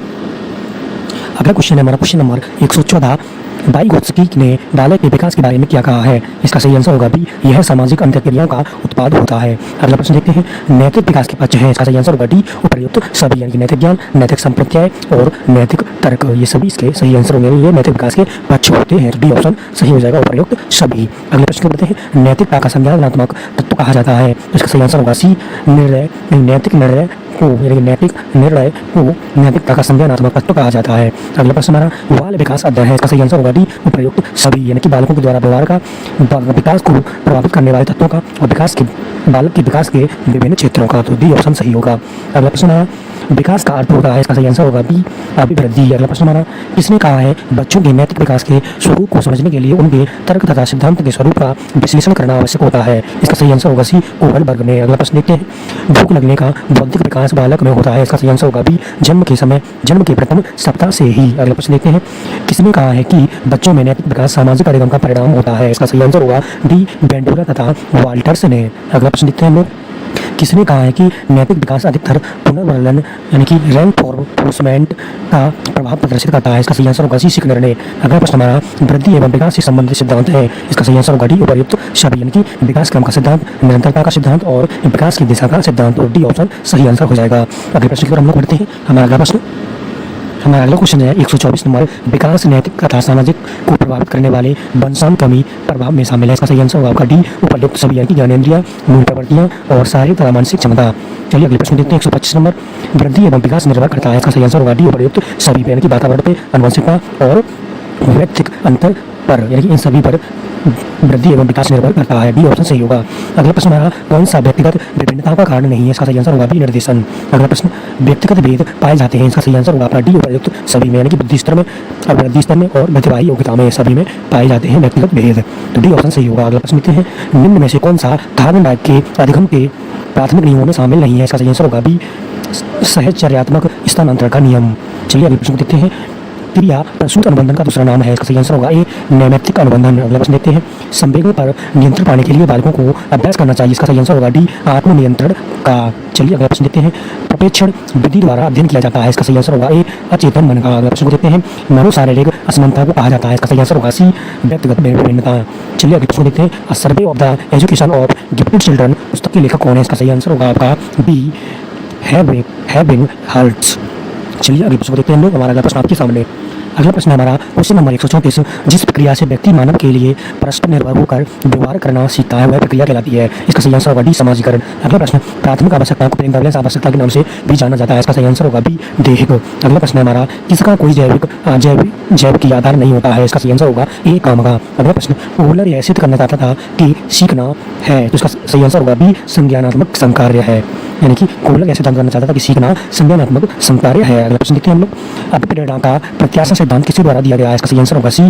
अगला क्वेश्चन है हमारा क्वेश्चन नंबर 114। वाइगोत्स्की ने बालक के विकास के बारे में क्या कहा है? इसका सही आंसर होगा बी, यह सामाजिक अंतःक्रियाओं का उत्पाद होता है। अगला प्रश्न देखते हैं। नैतिक विकास के पक्ष है। इसका सही आंसर होगा डी उपर्युक्त सभी, यानी कि नैतिक ज्ञान, नैतिक संप्रत्यय और नैतिक तर्क, ये सभी इसके सही आंसर होंगे। ये नैतिक विकास के पक्ष होते हैं, तो डी ऑप्शन सही हो जाएगा, उपर्युक्त सभी। अगले प्रश्न को बढ़ते हैं। नैतिकता का संज्ञानात्मक तत्व कहा जाता है। इसका सही आंसर होगा सी निर्णय, नैतिक निर्णय को, यानी कि नैतिक निर्णय को नैतिकता का संज्ञानात्मक तत्व कहा जाता है। अगला प्रश्न हमारा बाल विकास अध्ययन है। इसका सही आंसर होगा डी उपयुक्त सभी, यानी कि बालकों के द्वारा व्यवहार का विकास को प्रभावित करने वाले तत्वों का और विकास के बालक के विकास के विभिन्न क्षेत्रों का, तो डी ऑप्शन सही होगा। अगला प्रश्न हमारा विकास का अर्थ होता है। इसका सही आंसर होगा बी अभिवृद्धि। अगला प्रश्न हमारा किसने कहा है बच्चों के नैतिक विकास के स्वरूप को समझने के लिए उनके तर्क तथा सिद्धांत के स्वरूप का विश्लेषण करना आवश्यक होता है? इसका सही आंसर होगा सी कोहलबर्ग ने। अगला प्रश्न देखते हैं। भूख लगने का बौद्धिक विकास बालक में होता है। इसका सही आंसर होगा बी जन्म के प्रथम सप्ताह से ही। अगला प्रश्न देखते हैं। किसने कहा है कि बच्चों में नैतिक विकास सामाजिक अधिगम का परिणाम होता है? इसका सही आंसर होगा डी बेंडोला तथा वाल्टर्स ने। अगला प्रश्न देखते हैं हम लोग। किसने कहा है कि नैतिक विकास अधिकतर पुनर्वर्णन, यानी कि रेनफोर्समेंट का प्रभाव प्रदर्शित करता है? इसका सही आंसर होगा सी सिकनर ने। अगला प्रश्न हमारा वृद्धि एवं विकास से संबंधित सिद्धांत है। इसका सही आंसर होगा डी उपर्युक्त सभी, यानी कि विकास क्रम का सिद्धांत, निरंतरता का सिद्धांत और विकास की दिशा का सिद्धांत, और डी ऑप्शन सही आंसर हो जाएगा। अगले प्रश्न की ओर हम लोग बढ़ते हैं। हमारा अगला क्वेश्चन है 124 नंबर। विकास नैतिक तथा सामाजिक को प्रभावित करने वाले वंशानुक्रमी प्रभाव में शामिल है। इसका सही आंसर होगा आपका डी उपयुक्त सभी, यानी कि ज्ञानेंद्रिय, मूल प्रवृत्तियां और शारीरिक तथा मानसिक क्षमता। चलिए अगले प्रश्न देखते हैं 125 नंबर। वृद्धि एवं विकास निर्भर करता है। इसका सही आंसर होगा डी उपयुक्त सभी, यानी कि वातावरण पे, आनुवंशिकता और व्यक्तिगत अंतर पर, यानी कि इन सभी पर वृद्धि एवं विकास निर्भर करता है। डी ऑप्शन सही होगा। अगला प्रश्न हमारा कौन सा व्यक्तिगत विभिन्नता का कारण नहीं है? इसका सही आंसर होगा बी निर्देशन। अगला प्रश्न व्यक्तिगत भेद पाए जाते हैं। इसका सही आंसर होगा आपका डी उपयुक्त सभी में, यानी कि बुद्धि स्तर में, अभिवृद्धि स्तर में और प्रतिभागी योग्यता में सभी में पाए जाते हैं व्यक्तिगत भेद, तो डी ऑप्शन सही होगा। अगला प्रश्न देखते हैं। निम्न में से कौन सा थार्मोडाइट के अधिगम के प्राथमिक नियमों में शामिल नहीं है? इसका सही आंसर होगा बी सहचर्यात्मक स्थानांतरण का नियम। चलिए अगले प्रश्न देखते हैं। क्रिया प्रसूत अनुबंधन का दूसरा नाम है। इसका सही आंसर होगा ए नैमित्तिक अनुबंधन। अगला प्रश्न देखते हैं। संवेगों पर नियंत्रण पाने के लिए बालकों को अभ्यास करना चाहिए। इसका सही आंसर होगा डी आत्मनियंत्रण का। चलिए अगला प्रश्न देखते हैं। प्रपेक्षण विधि द्वारा अध्ययन किया जाता है। इसका सही आंसर होगा ए अचेतन मन का। अगला प्रश्न देखते हैं। मनोशारीरिक असमानता को कहा जाता है। इसका सही आंसर होगा सी व्यक्तिगत विभिन्नता। चलिए अगले प्रश्न देखते हैं। A survey of the education of gifted children पुस्तक के लेखक कौन है? इसका सही आंसर होगा आपका बी हैविंग हर्ट्स। चलिए अगले प्रश्न देखते हैं हम लोग। हमारा अगला प्रश्न आपके सामने। अगला प्रश्न हमारा क्वेश्चन नंबर 134। जिस प्रक्रिया से व्यक्ति मानव के लिए परस्पर निर्भर होकर व्यवहार करना सीखता है वह प्रक्रिया कहलाती है। इसका सही आंसर होगा डी, समाजीकरण। अगला प्रश्न प्राथमिक आवश्यकताओं को प्रेम आवश्यकता के नाम से भी जाना जाता है। इसका सही आंसर होगा बी, देहिक। अगला प्रश्न हमारा किसका कोई जैविक की आधार नहीं होता है। इसका सही आंसर होगा ए, काम का। अगला प्रश्न कोहलर यह सिद्ध करना चाहता था कि सीखना है, तो इसका सही आंसर होगा बी, संज्ञानात्मक संकार्य है। यानी कि कोहलर यह सिद्ध करना चाहता था कि सीखना संज्ञानात्मक संकार्य है। अगला प्रश्न देखते हैं हम लोग। अभिप्रेरणा का प्रत्याशा सिद्धांत किसके द्वारा दिया गया है। इसका सही आंसर होगा सी,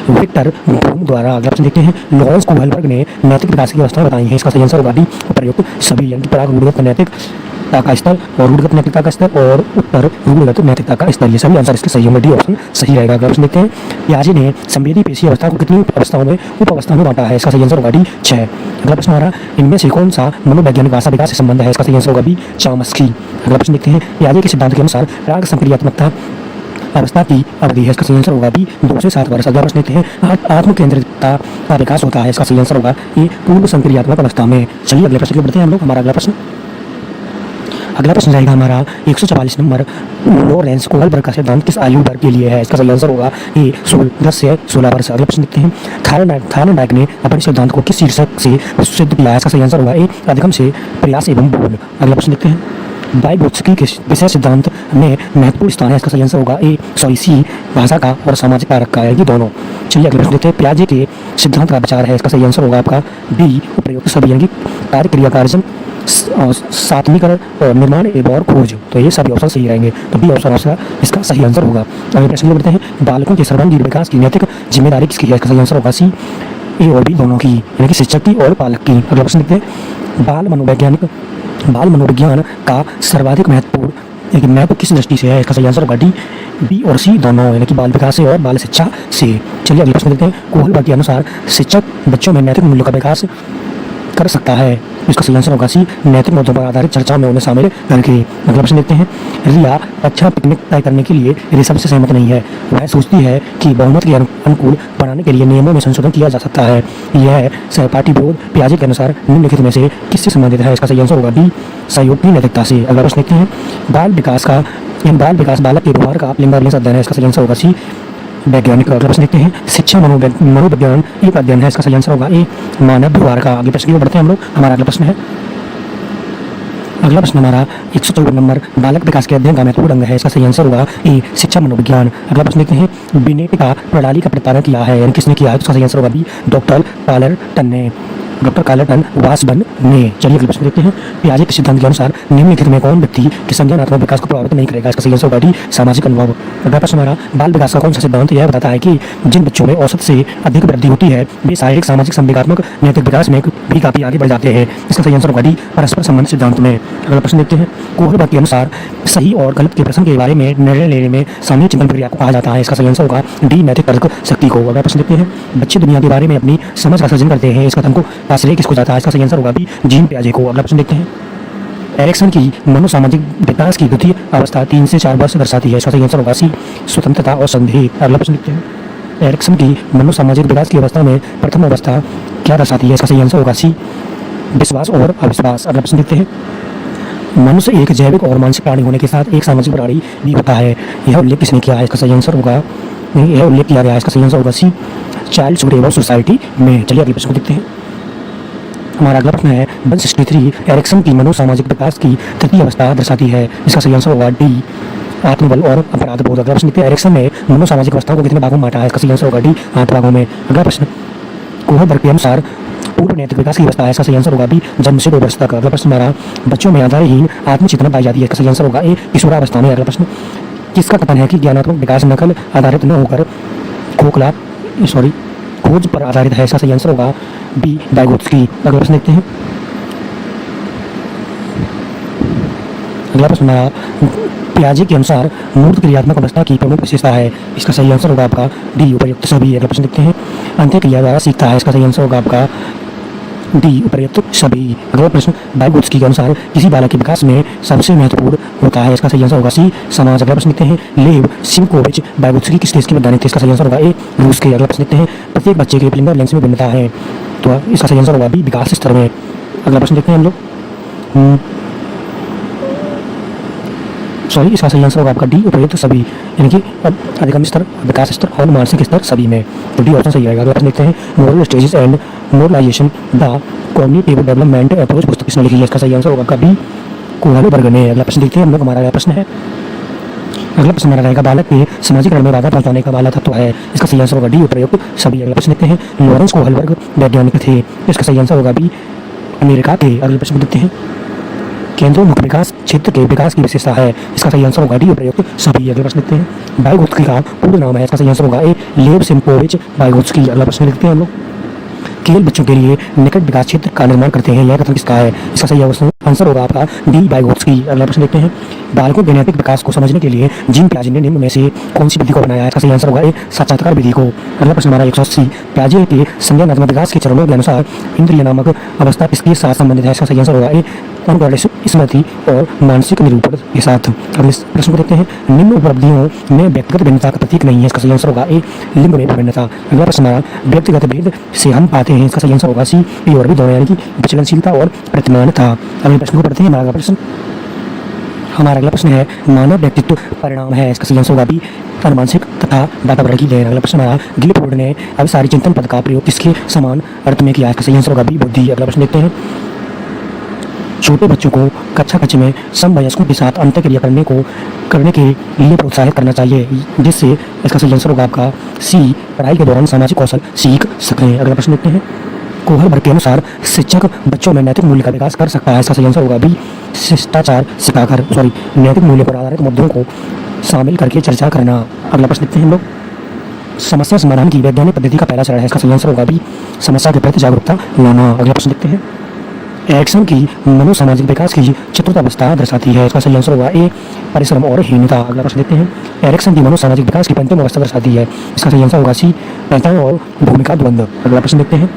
विक्टर ब्रूम द्वारा। अगला प्रश्न देखते हैं। लॉरेंस कोहलबर्ग ने नैतिक विकास की अवस्थाएं बताई हैं। इसका सही आंसर होगा डी, उपर्युक्त सभी। यानी कि प्राक रूढ़िगत नैतिकता का स्तर और रूढ़िगत नैतिकता का स्तर और उत्तर रूढ़िगत नैतिकता का स्तर, ये सभी आंसर इसके सही होंगे। डी ऑप्शन सही रहेगा। अगला प्रश्न देखते हैं। पियाजे ने संवेदी पेशी अवस्था को कितनी अवस्थाओं में उप अवस्थाओं में बांटा है। इसका सही आंसर होगा डी, 6। अगला प्रश्न हमारा इनमें से कौन सा मनोवैज्ञानिक भाषा विकास से संबंध है। इसका सही आंसर होगा बी, चामस्की। अगला प्रश्न देखते हैं। पियाजे के सिद्धांत के अनुसार प्राग संक्रियात्मकता अवस्था की अवधि है। इसका सही आंसर होगा बी, 2 से 7 वर्ष। अगला प्रश्न देखते हैं। आत्मकेंद्रितता का विकास होता है। इसका सही आंसर होगा ए, पूर्व संक्रियात्मक अवस्था में। चलिए अगले प्रश्न की ओर बढ़ते हैं हम लोग। हमारा अगला प्रश्न रहेगा हमारा 144 नंबर। लॉरेंस कोहलबर्ग का सिद्धांत किस आयु वर्ग के लिए है। इसका सही आंसर होगा ए, 10 से 16 वर्ष। अगला प्रश्न देखते हैं। थायरनडाइक ने अपने सिद्धांत को किस शीर्षक से सिद्ध किया है। इसका सही आंसर होगा ए, अधिगम से प्रयास एवं बोध। अगला प्रश्न देखते हैं। वाइगोत्स्की के विषय सिद्धांत में महत्वपूर्ण स्थान है। इसका सही आंसर होगा ए, सी, भाषा का और सामाजिक कारक का, ये दोनों। चलिए अगले प्रश्न देखते हैं। पियाजे के सिद्धांत का विचार है। इसका सही आंसर होगा आपका बी, उपर्युक्त सभी। यानी कार्य क्रिया कार्यजन सात्मीकरण और निर्माण एवं और खोज, तो ये सभी ऑप्शन सही रहेंगे। तो बी ऑप्शन इसका सही आंसर होगा। अगले प्रश्न बढ़ते हैं। बालकों के सर्वांगीण विकास की नैतिक जिम्मेदारी किसकी है। इसका सही आंसर होगा सी, ए और बी दोनों की, यानी कि शिक्षक की और पालक की। अगला प्रश्न देखते हैं। बाल मनोविज्ञान का सर्वाधिक महत्व किस दृष्टि से है। इसका सही आंसर होगा डी, बी और सी दोनों, यानी कि बाल विकास से और बाल शिक्षा से। चलिए अगले प्रश्न देखते हैं। कोहलबर्ग के अनुसार शिक्षक बच्चों में नैतिक मूल्यों का विकास कर सकता है। इसका सही आंसर होगा सी, नैतिक मुद्दों पर आधारित चर्चाओं में उन्हें शामिल करके। अगला प्रश्न देखते हैं। रिया अच्छा पिकनिक तय करने के लिए ऋषभ से सहमत नहीं है। वह सोचती है कि बहुमत के अनुकूल बनाने के लिए नियमों में संशोधन किया जा सकता है। यह सहपाठी विरोध पियाजे के अनुसार निम्नलिखित में से किससे संबंधित है। इसका सही आंसर होगा डी, सहयोग की नैतिकता से। अगला प्रश्न देखते हैं। बाल विकास बालक के व्यवहार का लिंगानुसार अध्ययन है। इसका सही आंसर होगा सी, वैज्ञानिक। अगला प्रश्न देखते हैं। शिक्षा मनोविज्ञान एक अध्ययन है। इसका सही आंसर होगा ए, मानव व्यवहार का। आगे प्रश्न की ओर बढ़ते हैं हम लोग। हमारा अगला प्रश्न हमारा 154 नंबर। बालक विकास के अध्ययन का महत्वपूर्ण अंग है। इसका सही आंसर होगा ए, शिक्षा मनोविज्ञान। अगला प्रश्न देखते हैं। बिनेटिका प्रणाली का प्रतिपादन किया है, यानी किसने किया है। इसका सही आंसर होगा बी, डॉक्टर कार्लटन वासबन ने। चलिए अगले प्रश्न देखते हैं। पियाजे के सिद्धांत के अनुसार निम्नलिखित में कौन व्यक्ति के संज्ञानात्मक विकास को प्रभावित नहीं करेगा। इसका सही आंसर होगा डी, सामाजिक अनुभव। अगला प्रश्न हमारा बाल विकास का कौन सा सिद्धांत यह बताता है कि जिन बच्चों में औसत से अधिक वृद्धि होती है वे शारीरिक, सामाजिक, संवेगात्मक, नैतिक विकास में भी काफी आगे बढ़ जाते हैं। इसका सही आंसर होगा डी, परस्पर संबंध सिद्धांत में। अगला प्रश्न देखते हैं। कोहलबर्ग के अनुसार सही और गलत के प्रश्न के बारे में निर्णय लेने में सामूहिक चिंतन प्रक्रिया को कहा जाता है। इसका सही आंसर होगा डी, नैतिक तर्क शक्ति को। अगला प्रश्न देखते हैं। बच्चे दुनिया के बारे में अपनी समझ का सृजन करते हैं, इस कथन का श्रेय किसको जाता है। इसका सही आंसर होगा बी, जीन पियाजे को। अगला प्रश्न देखते हैं। एरिक्सन की मनोसामाजिक विकास की द्वितीय अवस्था 3 से 4 वर्ष दर्शाती है। इसका सही आंसर होगा सी, स्वतंत्रता और संदेह। अगला प्रश्न देखते हैं। एरिक्सन की मनोसामाजिक विकास की अवस्था में प्रथम अवस्था क्या दर्शाती है। इसका सही आंसर होगा सी, विश्वास और अविश्वास। अगला प्रश्न देखते हैं। मनुष्य एक जैविक और मानसिक प्राणी होने के साथ एक सामाजिक प्राणी भी होता है, यह उल्लेख किसने किया है। इसका सही आंसर होगा, यह उल्लेख किया गया है। इसका सही आंसर होगा सी, चाइल्ड सुरेबल सोसाइटी में। चलिए अगले प्रश्न को देखते हैं। हमारा अगला प्रश्न है। 163 एरिक्सन की मनोसामाजिक विकास की तृतीय अवस्था दर्शाती है। इसका सही आंसर होगा डी, आत्मबल और अपराध बोध। अगला प्रश्न देखते हैं। एरिक्सन ने मनोसामाजिक अवस्थाओं को कितने भागों में बांटा है। इसका सही आंसर होगा डी, 8 भागों में। अगला प्रश्न। कोहलबर्ग के अनुसार पूर्व नैतिक विकास की अवस्था है। इसका सही आंसर होगा बी, जन्म से 2 वर्ष तक। अगला प्रश्न हमारा बच्चों में आधारहीन आत्मचेतना पाई जाती है। इसका सही आंसर होगा ए, किशोरावस्था में। अगला प्रश्न। किसका कथन है कि ज्ञानात्मक विकास नकल आधारित न होकर खोज पर आधारित है। इसका सही आंसर होगा बी, वाइगोत्स्की। अगला प्रश्न देखते हैं। अगला प्रश्न हमारा पियाजे के अनुसार मूर्त क्रियात्मक अवस्था की प्रमुख विशेषता है। इसका सही आंसर होगा आपका डी, उपयुक्त सभी। अगला प्रश्न देखते हैं। अंत्य क्रिया द्वारा सीखता है। इसका सही आंसर होगा आपका डी, उपयुक्त सभी। अगला प्रश्न। वाइगोत्स्की के अनुसार किसी बालक के विकास में सबसे महत्वपूर्ण होता है। इसका सही आंसर होगा सी, समाज। अगला प्रश्न देखते हैं। लेव सिमकोविच वाइगोत्स्की किस देश के वैज्ञानिक थे। इसका सही आंसर होगा ए, रूस के। अगला प्रश्न देखते हैं। प्रत्येक बच्चे के फिंगर लेंस में भिन्नता है, तो इसका सही आंसर होगा बी, विकास स्तर में। अगला प्रश्न देखते हैं हम लोग। सॉरी इसका सही आंसर होगा आपका डी उपयुक्त सभी, यानी कि अधिगम स्तर, विकास स्तर और मानसिक स्तर सभी में, तो डी ऑप्शन सही आएगा। अगला प्रश्न देखते हैं, moral stages and moralisation the cognitive development approach पुस्तक किसने लिखी है? इसका सही आंसर होगा आपका बी कोहालेबर्ग ने। अगला प्रश्न देखते हैं हम लोग, हमारा अगला प्रश्न है, अगला प्रश्न हमारा रहेगा बालक के सामाजिकरण में बाधा पहुंचाने का वाला तत्व है? इसका सही आंसर होगा डी प्रयुक्त सभी। अगला प्रश्न देखते हैं, लॉरेंस कोहलबर्ग वैज्ञानिक थे? इसका सही आंसर होगा बी अमेरिका के। अगले प्रश्न देखते हैं, केंद्रोन्मुख विकास क्षेत्र के विकास की विशेषता है? इसका सही आंसर होगा डी प्रयुक्त सभी। अगले प्रश्न देखते हैं, वाइगोत्स्की का पूर्ण नाम है? इसका सही आंसर होगा ए लेव सिम्पोविच वाइगोत्स्की। अगला प्रश्न देखते हैं हम लोग, केवल बच्चों के लिए निकट विकास क्षेत्र का निर्माण करते हैं, यह कथन किसका है? इसका सही आंसर होगा आपका डी वाइगोत्स्की। अगला प्रश्न देखते हैं, बालकों के नैतिक विकास को समझने के लिए जीन पियाजे ने निम्न में से कौन सी विधि को बनाया है? इसका सही आंसर होगा ए साक्षात्कार विधि को। अगला प्रश्न हमारा 180, पियाजे के संज्ञानात्मक विकास के चरणों के अनुसार इंद्रिय नामक अवस्था किसके साथ संबंधित है? इसका सही आंसर होगा ए अनुकरण, स्मृति और मानसिक निरूपण के साथ। अगले प्रश्न को देखते हैं, निम्न उपलब्धियों में व्यक्तिगत भिन्नता का प्रतीक नहीं है? इसका सही आंसर होगा ए लिंग में भिन्नता। अगला प्रश्न हमारा, व्यक्तिगत भेद से हम पाते हैं? इसका सही आंसर होगा सी ए और बी दोनों, यानी कि विचलनशीलता और प्रतिमानता। अगले प्रश्न को पढ़ते हैं, हमारा अगला प्रश्न है, मानव व्यक्तित्व परिणाम है? इसका सही आंसर होगा बी अनुमानसिक तथा वातावरण की देन। अगला प्रश्न हमारा, गिलफोर्ड ने अभिसारी चिंतन पद का प्रयोग किसके समान अर्थ में किया? इसका सही आंसर होगा बी बुद्धि। अगला प्रश्न देखते हैं, छोटे बच्चों को कक्षा कक्ष में समवयस्कों के साथ अंतःक्रिया करने के लिए प्रोत्साहित करना चाहिए, जिससे इसका सही आंसर होगा आपका सी पढ़ाई के दौरान सामाजिक कौशल सीख सकें। अगला प्रश्न देखते हैं, कोहलबर्ग के अनुसार शिक्षक बच्चों में नैतिक मूल्य का विकास कर सकता है? इसका सही आंसर होगा बी शिष्टाचार सिखाकर, नैतिक मूल्य पर आधारित मुद्दों को शामिल करके चर्चा करना। अगला प्रश्न देखते हैं हम लोग, समस्या समाधान की वैज्ञानिक पद्धति का पहला चरण है? इसका सही आंसर होगा बी समस्या के प्रति जागरूकता लाना। अगला प्रश्न देखते हैं, एरिक्सन की मनोसामाजिक विकास की चतुर्थ अवस्था दर्शाती है? इसका सही आंसर होगा ए परिश्रम और हीनता। अगला प्रश्न देखते हैं, एरिक्सन की मनोसामाजिक विकास की पंचम अवस्था दर्शाती है? इसका सही आंसर होगा सी पहचान और भूमिका द्वंद्व। अगला प्रश्न देखते हैं,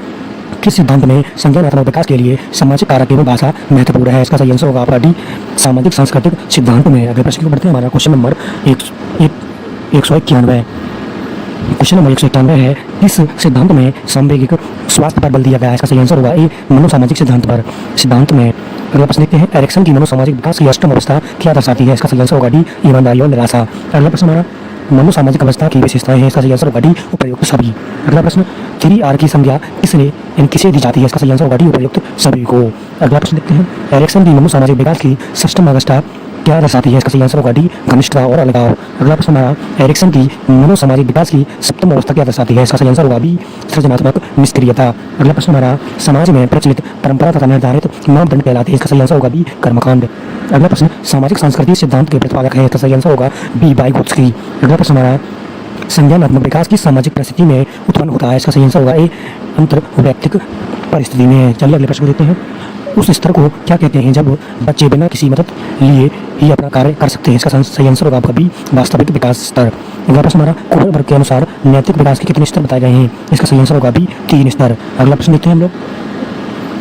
किस सिद्धांत में संज्ञानात्मक विकास के लिए सामाजिक कारक एवं भाषा महत्वपूर्ण है? इसका सही आंसर होगा आपका डी सामाजिक सांस्कृतिक सिद्धांत में। अगले प्रश्न को पढ़ते हैं, हमारा क्वेश्चन नंबर 191। क्वेश्चन नंबर 191 है, इस सिद्धांत में सांवेगिक स्वास्थ्य पर बल दिया गया है? इसका सही आंसर होगा ए मनोसामाजिक सिद्धांत में। अगला प्रश्न देखते हैं, एरिक्सन की मनोसामाजिक विकास की अष्टम अवस्था क्या दर्शाती है? इसका सही आंसर होगा डी ईमानदारी और निराशा। अगला प्रश्न हमारा, मनोसामाजिक अवस्था की विशेषताएं हैं? इसका सही आंसर होगा डी उपयुक्त सभी। अगला प्रश्न, 3R की संज्ञा किसे दी जाती है? इसका सही आंसर होगा डी उपयुक्त सभी को। अगला प्रश्न देखते हैं, एरिक्सन की मनोसामाजिक विकास की षष्ठम अवस्था क्या दर्शाती है? इसका सही आंसर होगा डी घनिष्ठता और अलगाव। अगला प्रश्न हमारा, एरिक्सन की मनोसामाजिक विकास की सप्तम अवस्था क्या दर्शाती है? इसका सही आंसर होगा बी सृजनात्मक निष्क्रियता। अगला प्रश्न हमारा, समाज में प्रचलित परंपरा तथा निर्धारित मापदंड कहलाते हैं? इसका सही आंसर होगा बी कर्मकांड। अगला प्रश्न, सामाजिक सांस्कृतिक सिद्धांत के प्रतिपादक है? इसका सही आंसर होगा बी वाइगोत्स्की। अगला प्रश्न हमारा, संज्ञानात्मक विकास की सामाजिक परिस्थिति में उत्पन्न होता है? इसका सही आंसर होगा ए अंतर्वैयक्तिक परिस्थिति में। चलिए अगले प्रश्न देखते हैं, उस स्तर को क्या कहते हैं जब बच्चे बिना किसी मदद लिए ही अपना कार्य कर सकते हैं? इसका सही आंसर होगा आपका बी वास्तविक विकास स्तर। अगला प्रश्न हमारा, कोहलबर्ग के अनुसार नैतिक विकास के कितने स्तर बताए गए हैं? इसका सही आंसर होगा बी 3 स्तर। अगला प्रश्न देखते हैं हम लोग,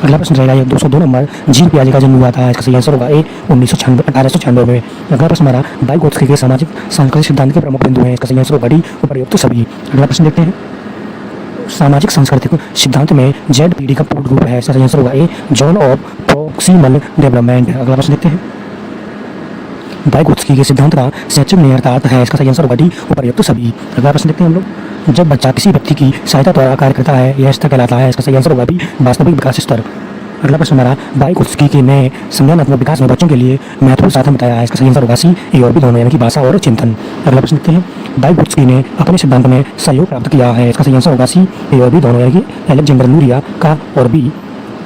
अगला प्रश्न रहेगा 202 नंबर, जीन पियाजे का जन्म हुआ था? इसका सही आंसर होगा ए 1896 में। अगला प्रश्न हमारा, वाइगोत्स्की के सामाजिक सांस्कृतिक सिद्धांत के प्रमुख बिंदु हैं? इसका सही आंसर होगा डी उपयुक्त सभी। अगला प्रश्न देखते हैं, सामाजिक सांस्कृतिक सिद्धांत में जेड पीढ़ी का पूर्ण रूप है? इसका सही आंसर होगा ए जॉन ऑफ प्रॉक्सिमल डेवलपमेंट। अगला प्रश्न देखते हैं, वाइगोत्स्की के सिद्धांत का शैक्षिक निहितार्थ है? इसका सही आंसर होगा डी उपयुक्त सभी। अगला प्रश्न देखते हैं हम लोग, जब बच्चा किसी व्यक्ति की सहायता द्वारा कार्य करता है यह स्तर कहलाता है? इसका सही आंसर होगा बी वास्तविक विकास स्तर। अगला प्रश्न हमारा, वाइगोत्स्की के ने संज्ञानात्मक विकास में बच्चों के लिए महत्वपूर्ण साधन बताया है? इसका सही आंसर होगा सी ए और बी दोनों, यानी कि भाषा और चिंतन। अगला प्रश्न देखते हैं, वाइगोत्स्की ने अपने सिद्धांत में सहयोग प्राप्त किया है? इसका सही आंसर होगा सी ए और बी दोनों, यानी कि अलेक्जेंडर लूरिया का और बी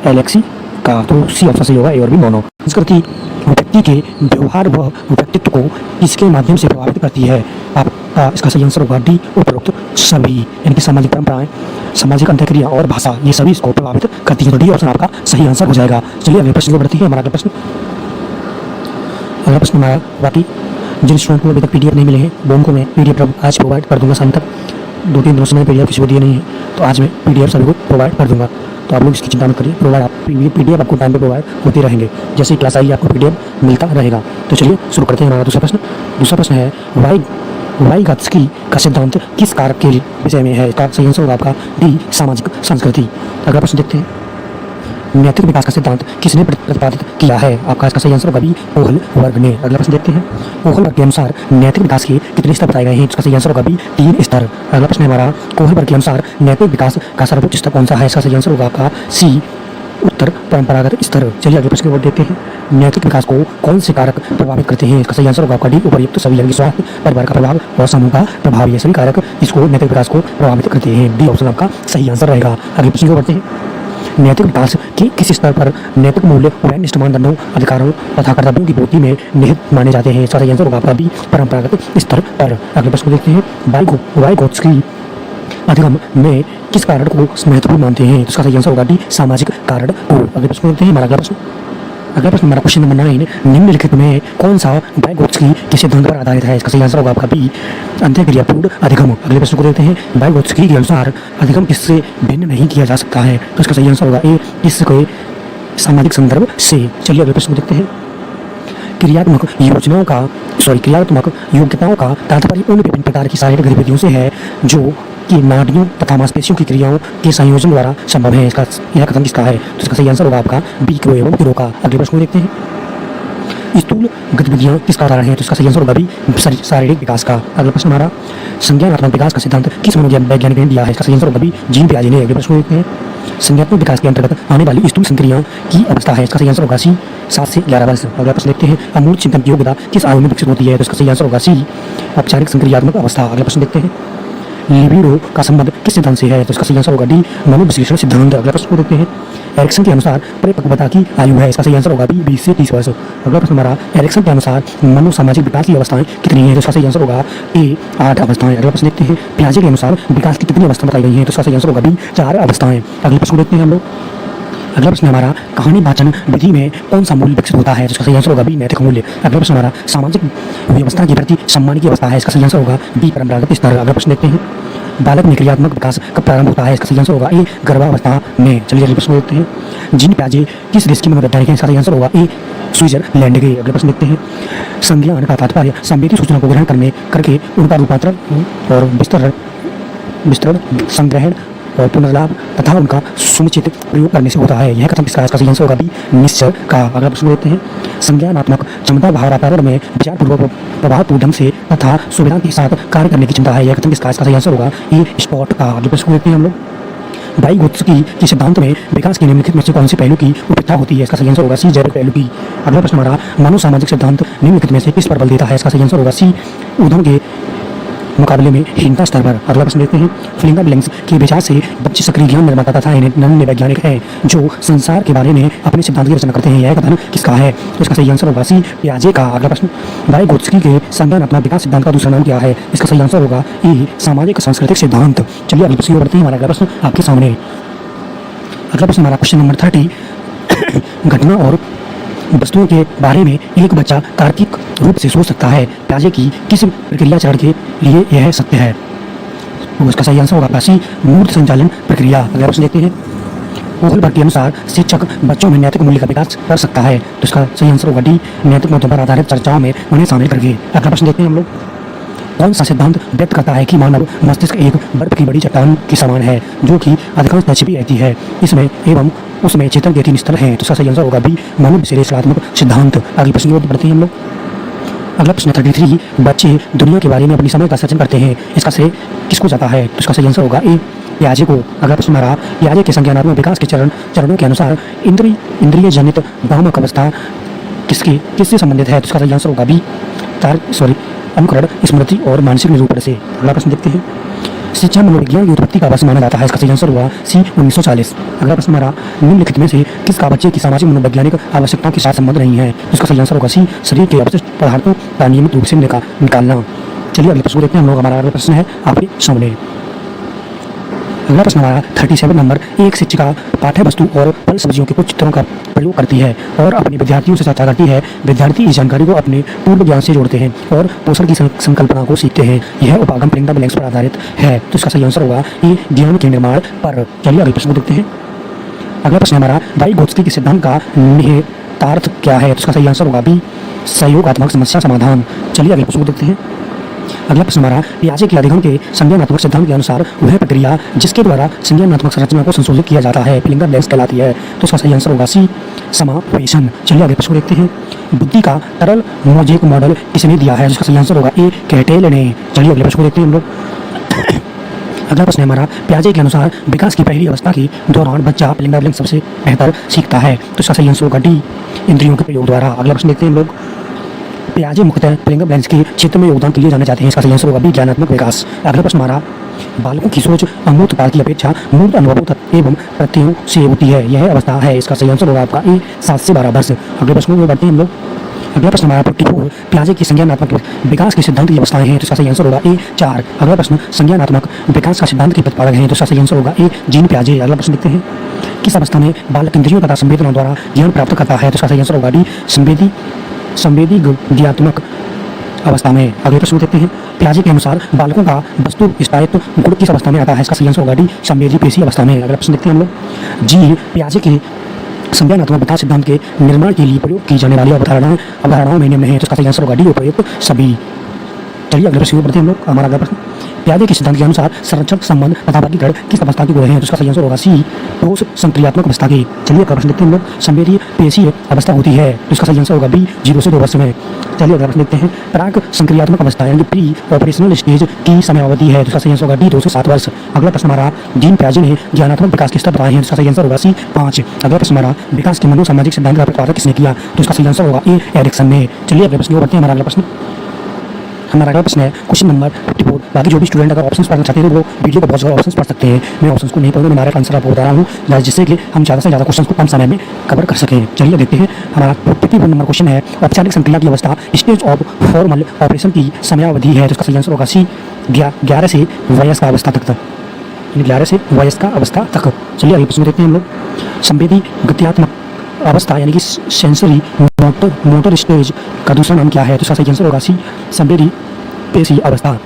एलेक्सी का। तो सी ऑप्शन सही होगा ए और बी दोनों। संस्कृति व्यक्ति के व्यवहार व व्यक्तित्व को इसके माध्यम से प्रभावित करती है? आपका इसका सही आंसर होगा डी उपरोक्त सभी, यानी कि सामाजिक परंपराएं, सामाजिक अंतःक्रिया और भाषा, ये सभी इसको प्रभावित करती है। तो डी ऑप्शन आपका सही आंसर हो जाएगा। चलिए अगले प्रश्न को बढ़ती है, हमारा अगला प्रश्न हमारा, बाकी जिन स्टूडेंट को अभी तक PDF नहीं मिले हैं वो उनको मैं PDF आज प्रोवाइड कर दूंगा शाम तक। 2-3 दिनों से मैंने PDF किसी को दिए नहीं है, तो आज मैं PDF सभी को प्रोवाइड कर दूंगा। तो आप लोग इसकी चिंता मत करिए, PDF आपको टाइम पे प्रोवाइड होते रहेंगे, जैसे ही क्लास आएगी आपको PDF मिलता रहेगा। तो चलिए शुरू करते हैं हमारा दूसरा प्रश्न। दूसरा प्रश्न है, वाइगोत्स्की का सिद्धांत किस कारक के विषय में है? इसका सही आंसर होगा आपका डी सामाजिक संस्कृति। अगला प्रश्न देखते हैं, नैतिक विकास का सिद्धांत किसने प्रतिपादित किया है? आपका इसका सही आंसर होगा बी, कोहल वर्ग ने। अगला प्रश्न देखते हैं, कोहल वर्ग के अनुसार नैतिक विकास के कितने स्तर बताए गए हैं? इसका सही आंसर होगा बी, 3 स्तर। अगला प्रश्न है हमारा, कोहल वर्ग के अनुसार नैतिक विकास का सर्वोच्च स्तर कौन सा है? इसका सही आंसर होगा आपका सी, उत्तर परंपरागत स्तर। चलिए अगले प्रश्न की ओर देखते हैं, नैतिक विकास को कौन से कारक प्रभावित करते हैं? इसका सही आंसर होगा आपका डी, उपर्युक्त सभी लिंग स्वास्थ्य, परिवार का प्रभाव और समूह का प्रभाव, ये सभी कारक इसको नैतिक विकास को प्रभावित करते हैं। डी ऑप्शन आपका सही आंसर रहेगा। अगले प्रश्न की ओर बढ़ते हैं, नैतिक विकास के किस स्तर पर नैतिक मूल्य व निष्ठ मानदंडों, अधिकारों तथा कर्तव्यों की पूर्ति में निहित माने जाते हैं? इसका सही आंसर होगा आपका बी, परंपरागत स्तर पर। अगले प्रश्न को देखते हैं, वाइगोत्स्की अधिगम में किस कारण को महत्वपूर्ण मानते हैं? इसका सही आंसर होगा डी, सामाजिक कारण को। अगले प्रश्न को देखते हैं, हमारा अगला प्रश्न हमारा क्वेश्चन नंबर 9, निम्नलिखित में कौन सा वाइगोत्स्की के सिद्धांत पर आधारित है? इसका सही आंसर होगा आपका बी, अंत्यक्रियापूर्ण अधिगम। अगले प्रश्न को देखते हैं, वाइगोत्स्की के अनुसार अधिगम किससे भिन्न नहीं किया जा सकता है? तो इसका सही आंसर होगा ए, इसके सामाजिक संदर्भ से। चलिए अगले प्रश्न को देखते हैं, क्रियात्मक योग्यताओं का तात्पर्य उन विभिन्न प्रकार की शारीरिक गतिविधियों से है जो कि नाड़ियों तथा मांसपेशियों की क्रियाओं के संयोजन द्वारा संभव है। इसका यह कथन किसका है? तो इसका सही आंसर होगा आपका बी, क्रो एवं क्रो का। अगले प्रश्न को देखते हैं, स्थूल गतिविधियां किसका कारण है? तो इसका सही आंसर होगा बी, शारीरिक विकास का। अगला प्रश्न हमारा, संज्ञानात्मक विकास का सिद्धांत किस मनोवैज्ञानिक ने दिया है? इसका सही आंसर होगा बी, जीन पियाजे ने। अगले प्रश्न को देखते हैं, संज्ञानात्मक विकास के अंतर्गत आने वाली स्थूल संक्रिया की अवस्था है? इसका सही आंसर होगा सी, 7 से 11 वर्ष। अगला प्रश्न देखते हैं, अमूर्त चिंतन की योग्यता किस आयु में विकसित होती है? तो इसका सही आंसर होगा सी, औपचारिक संक्रियात्मक अवस्था। अगला प्रश्न देखते हैं, लिबिडो का संबंध किस सिद्धांत से है? तो इसका सही आंसर होगा डी, मनोविश्लेषण सिद्धांत। अगला प्रश्न को देखते हैं, एरिक्सन के अनुसार परिपक्वता की आयु है? इसका सही आंसर होगा बी, 20 से 30 वर्ष। अगला प्रश्न हमारा, एरिक्सन के अनुसार मनोसामाजिक विकास की अवस्थाएं कितनी हैं? तो इसका सही आंसर होगा ए, 8 अवस्थाएं। अगला प्रश्न देखते हैं, पियाजे के अनुसार विकास की कितनी अवस्था बताई गई हैं? तो इसका सही आंसर होगा बी, 4 अवस्थाएं। अगले प्रश्न देखते हैं हम लोग, अगला प्रश्न हमारा, कहानी वाचन विधि में कौन सा मूल्य विकसित होता है? जिसका सही आंसर होगा बी, नैतिक मूल्य। अगला प्रश्न हमारा, सामाजिक व्यवस्था के प्रति सम्मान की अवस्था है? इसका सही आंसर होगा बी, परंपरागत स्तर। अगला प्रश्न देखते हैं, बालक में क्रियात्मक विकास कब प्रारंभ होता है? इसका सही आंसर होगा ए, गर्भावस्था में। चलिए अगले प्रश्न देखते हैं, जीन पियाजे किस देश की मनोवैज्ञानिक है? इसका सही आंसर होगा ए, स्विट्जरलैंड के। अगले प्रश्न देखते हैं, संज्ञान का तात्पर्य संवेदी सूचना को ग्रहण करके उनका रूपांतरण और विस्तरण, संग्रहण और पुनर्लाभ तथा उनका सुनिश्चित प्रयोग करने से होता है। यह कथन किसका है? इसका सही आंसर होगा बी, निश्चय का। अगला प्रश्न देखते हैं, संज्ञानात्मक क्षमता वातावरण में विचारपूर्वक प्रभावपूर्ण ढंग से तथा सुविधा के साथ कार्य करने की क्षमता है। यह कथन किसका है? इसका सही आंसर होगा ए, स्पॉट का। अगले प्रश्न देखते हैं हम लोग, वाइगोत्स्की के सिद्धांत में विकास के निम्नलिखित में से कौन से पहलू की उपेक्षा होती है? इसका सही आंसर होगा सी, जैविक पहलू की। अगला प्रश्न हमारा, मनोसामाजिक सिद्धांत निम्नलिखित में से किस पर बल देता है? इसका सही आंसर होगा सी, उद्यम के मुकाबले में हीनता स्तर पर। अगला प्रश्न देखते हैं, फ्लिंगा ब्लैंक्स के विचार से बच्चे सक्रिय ज्ञान निर्माता तथा नन्हे वैज्ञानिक हैं जो संसार के बारे में अपने सिद्धांत की रचना करते हैं। यह कथन किसका है? तो इसका सही आंसर होगा सी, पियाजे का। अगला प्रश्न, वाइगोत्स्की के संज्ञानात्मक विकास सिद्धांत का दूसरा नाम क्या है? इसका सही आंसर होगा ए, सामाजिक सांस्कृतिक सिद्धांत। चलिए अगले प्रश्न बढ़ते हैं, हमारा अगला प्रश्न आपके सामने। अगला प्रश्न हमारा क्वेश्चन नंबर 30, घटना और वस्तुओं के बारे में एक बच्चा तार्किक रूप से सोच सकता है, पियाजे की किस प्रक्रिया चरण के लिए यह सत्य है? तो इसका सही आंसर होगा सी, मूर्त संचालन प्रक्रिया। अगला प्रश्न देखते हैं, कोहल वर्ग के अनुसार शिक्षक बच्चों में नैतिक मूल्य का विकास कर सकता है? तो इसका सही आंसर होगा डी, नैतिक मुद्दों पर आधारित चर्चाओं में उन्हें शामिल करके। अगला प्रश्न देखते हैं हम लोग, कौन सा सिद्धांत व्यक्त करता है कि मानव मस्तिष्क एक बर्फ की बड़ी चट्टान के समान है जो कि अधिकांश छिपी रहती है, इसमें एवं उसमें चेतन के 3 स्तर हैं? तो इसका सही आंसर होगा बी, मनोविश्लेषणात्मक सिद्धांत। अगले प्रश्न की ओर बढ़ते हैं हम लोग, अगला प्रश्न 33, बच्चे दुनिया के बारे में अपनी समझ का सर्जन करते हैं, इसका श्रेय किसको जाता है? तो इसका सही आंसर होगा ए, पियाजे को। अगला प्रश्न हमारा, पियाजे के संज्ञानात्मक विकास के चरणों के अनुसार इंद्रिय जनित भ्रामक अवस्था किससे संबंधित है? तो इसका सही आंसर होगा बी, अनुकरण, स्मृति और मानसिक निरूपण से। अगला प्रश्न देखते हैं, शिक्षा मनोविज्ञान की उत्पत्ति का वर्ष माना जाता है? इसका सही आंसर हुआ सी, 1940। अगला प्रश्न हमारा, निम्नलिखित में से किसका बच्चे की सामाजिक मनोवैज्ञानिक आवश्यकताओं के साथ संबंध नहीं है? इसका सही आंसर होगा सी, शरीर के अवशिष्ट पदार्थों का नियमित रूप से निकालना। चलिए अगले प्रश्न देखते हैं हम लोग, हमारा अगला प्रश्न है आपके सामने। अगला प्रश्न हमारा 37 नंबर, एक शिक्षिका पाठ्य वस्तु और फल सब्जियों के कुछ चित्रों का प्रयोग करती है और अपने विद्यार्थियों से चर्चा करती है। विद्यार्थी इस जानकारी को अपने पूर्व ज्ञान से जोड़ते हैं और पोषण की संकल्पना को सीखते हैं। यह उपागम फ्लिंगा ब्लैंक्स पर आधारित है। तो इसका सही आंसर होगा ये ज्ञान के निर्माण पर। चलिए अगले प्रश्न को देखते हैं। अगला प्रश्न हमारा, वाइगोत्स्की के सिद्धांत का निहितार्थ क्या है? तो इसका सही आंसर होगा बी, सहयोगात्मक समस्या समाधान। चलिए अगले प्रश्न को देखते हैं। अगला प्रश्न हमारा, पियाजे के अधिगम के संज्ञानात्मक सिद्धांत के अनुसार वह प्रक्रिया जिसके द्वारा संज्ञानात्मक संरचना को संशोधित किया जाता है पिलिंगर ब्लैंक्स कहलाती है। तो इसका सही आंसर होगा सी, समावेशन। चलिए आगे प्रश्न देखते हैं। बुद्धि का तरल मोजेक मॉडल किसने दिया है? जिसका सही आंसर होगा ए, कैटेल ने। चलिए अगले प्रश्न देखते हैं हम लोग। अगला प्रश्न है हमारा, पियाजे के अनुसार विकास की पहली अवस्था के दौरान बच्चा पिलिंगर ब्लैंक्स सबसे बेहतर सीखता है। तो इसका सही आंसर होगा डी, इंद्रियों के प्रयोग द्वारा। अगला प्रश्न देखते हैं हम लोग। पियाजे मुख्यतः पिलिंगर ब्लैंक्स के क्षेत्र में योगदान के लिए जाने जाते हैं। इसका सही आंसर होगा बी, ज्ञानात्मक विकास। अगला प्रश्न हमारा, बालकों की सोच अमूर्त काल की अपेक्षा मूर्त अनुभवों एवं प्रत्ययों से होती है, यह अवस्था है। इसका सही आंसर होगा आपका ए, 7 से 12 वर्ष। अगले प्रश्न में बढ़ते हैं हम लोग। अगला प्रश्न हमारा 44, पियाजे की संज्ञानात्मक विकास के सिद्धांत की अवस्थाएं हैं। तो इसका सही आंसर होगा ए, 4। अगला प्रश्न, संज्ञानात्मक विकास का सिद्धांत के प्रतिपादक हैं। तो इसका सही आंसर होगा ए, जीन पियाजे। अगला प्रश्न देखते हैं। किस अवस्था में बालक इंद्रियों तथा संवेदनाओं द्वारा ज्ञान प्राप्त करता है? तो इसका सही आंसर होगा डी, संवेदीज्ञात्मक अवस्था में। अगले प्रश्न देखते हैं। पियाजे के अनुसार बालकों का वस्तु स्थायित्व गुण किस अवस्था में आता है? इसका सही आंसर होगा डी, संवेदी पेशी अवस्था में। अगला प्रश्न देखते हैं हम लोग। जी, पियाजे के संज्ञानात्मक विकास सिद्धांत के निर्माण के लिए प्रयोग की जाने वाली अवधारणाओं में निम्न है। तो इसका सही आंसर होगा डी, उपयुक्त सभी। चलिए अगले प्रश्न बढ़ते हैं हम लोग। हमारा अगला प्रश्न, पियाजे के सिद्धांत के अनुसार संरक्षण संबंध तथा वर्गीकरण किस अवस्था के गुण हैं? तो इसका सही आंसर होगा सी, ठोस संक्रियात्मक अवस्था के। चलिए अगला प्रश्न देखते हैं हम लोग। संवेदी पेशीय अवस्था होती है। तो इसका सही आंसर होगा बी, 0 से 2 वर्ष में। चलिए अगला प्रश्न देखते हैं। प्राक संक्रियात्मक अवस्था यानी प्री ऑपरेशनल स्टेज की समयावधि है। तो इसका सही आंसर होगा डी, 2 से 7 वर्ष। अगला प्रश्न हमारा, जीन पियाजे ने ज्ञानात्मक विकास के स्तर बताए हैं। तो इसका सही आंसर होगा सी, 5। अगला प्रश्न हमारा, विकास के मनोसामाजिक सिद्धांत का प्रतिपादन किसने किया? तो इसका सही आंसर होगा ए, एरिक्सन ने। चलिए अगले प्रश्न को बढ़ते हैं। हमारा अगला प्रश्न है क्वेश्चन नंबर 54। बाकी जो भी स्टूडेंट अगर ऑप्शंस पढ़ना चाहते हैं वो वीडियो को बहुत ज़्यादा ऑप्शंस पढ़ सकते हैं। मैं ऑप्शंस को नहीं पढ़ूंगा, मैं डायरेक्ट आंसर आपको बता रहा हूँ जिससे कि हम ज़्यादा से ज़्यादा क्वेश्चन को कम समय में कवर कर सकें। चलिए देखते हैं। हमारा 54 नंबर क्वेश्चन है, औपचारिक संक्रिया की अवस्था स्टेज ऑफ फॉर्मल ऑपरेशन की समयावधि है। तो इसका सही आंसर होगा सी, 11 से वयस्क अवस्था तक। 11 से वयस्क अवस्था तक। चलिए अगले प्रश्न देखते हैं हम लोग। संवेदी गत्यात्मक अवस्था यानी कि सेंसरी मोटर स्टेज का दूसरा नाम क्या है? तो इसका सही आंसर होगा सी, संवेदी पेशी अवस्था।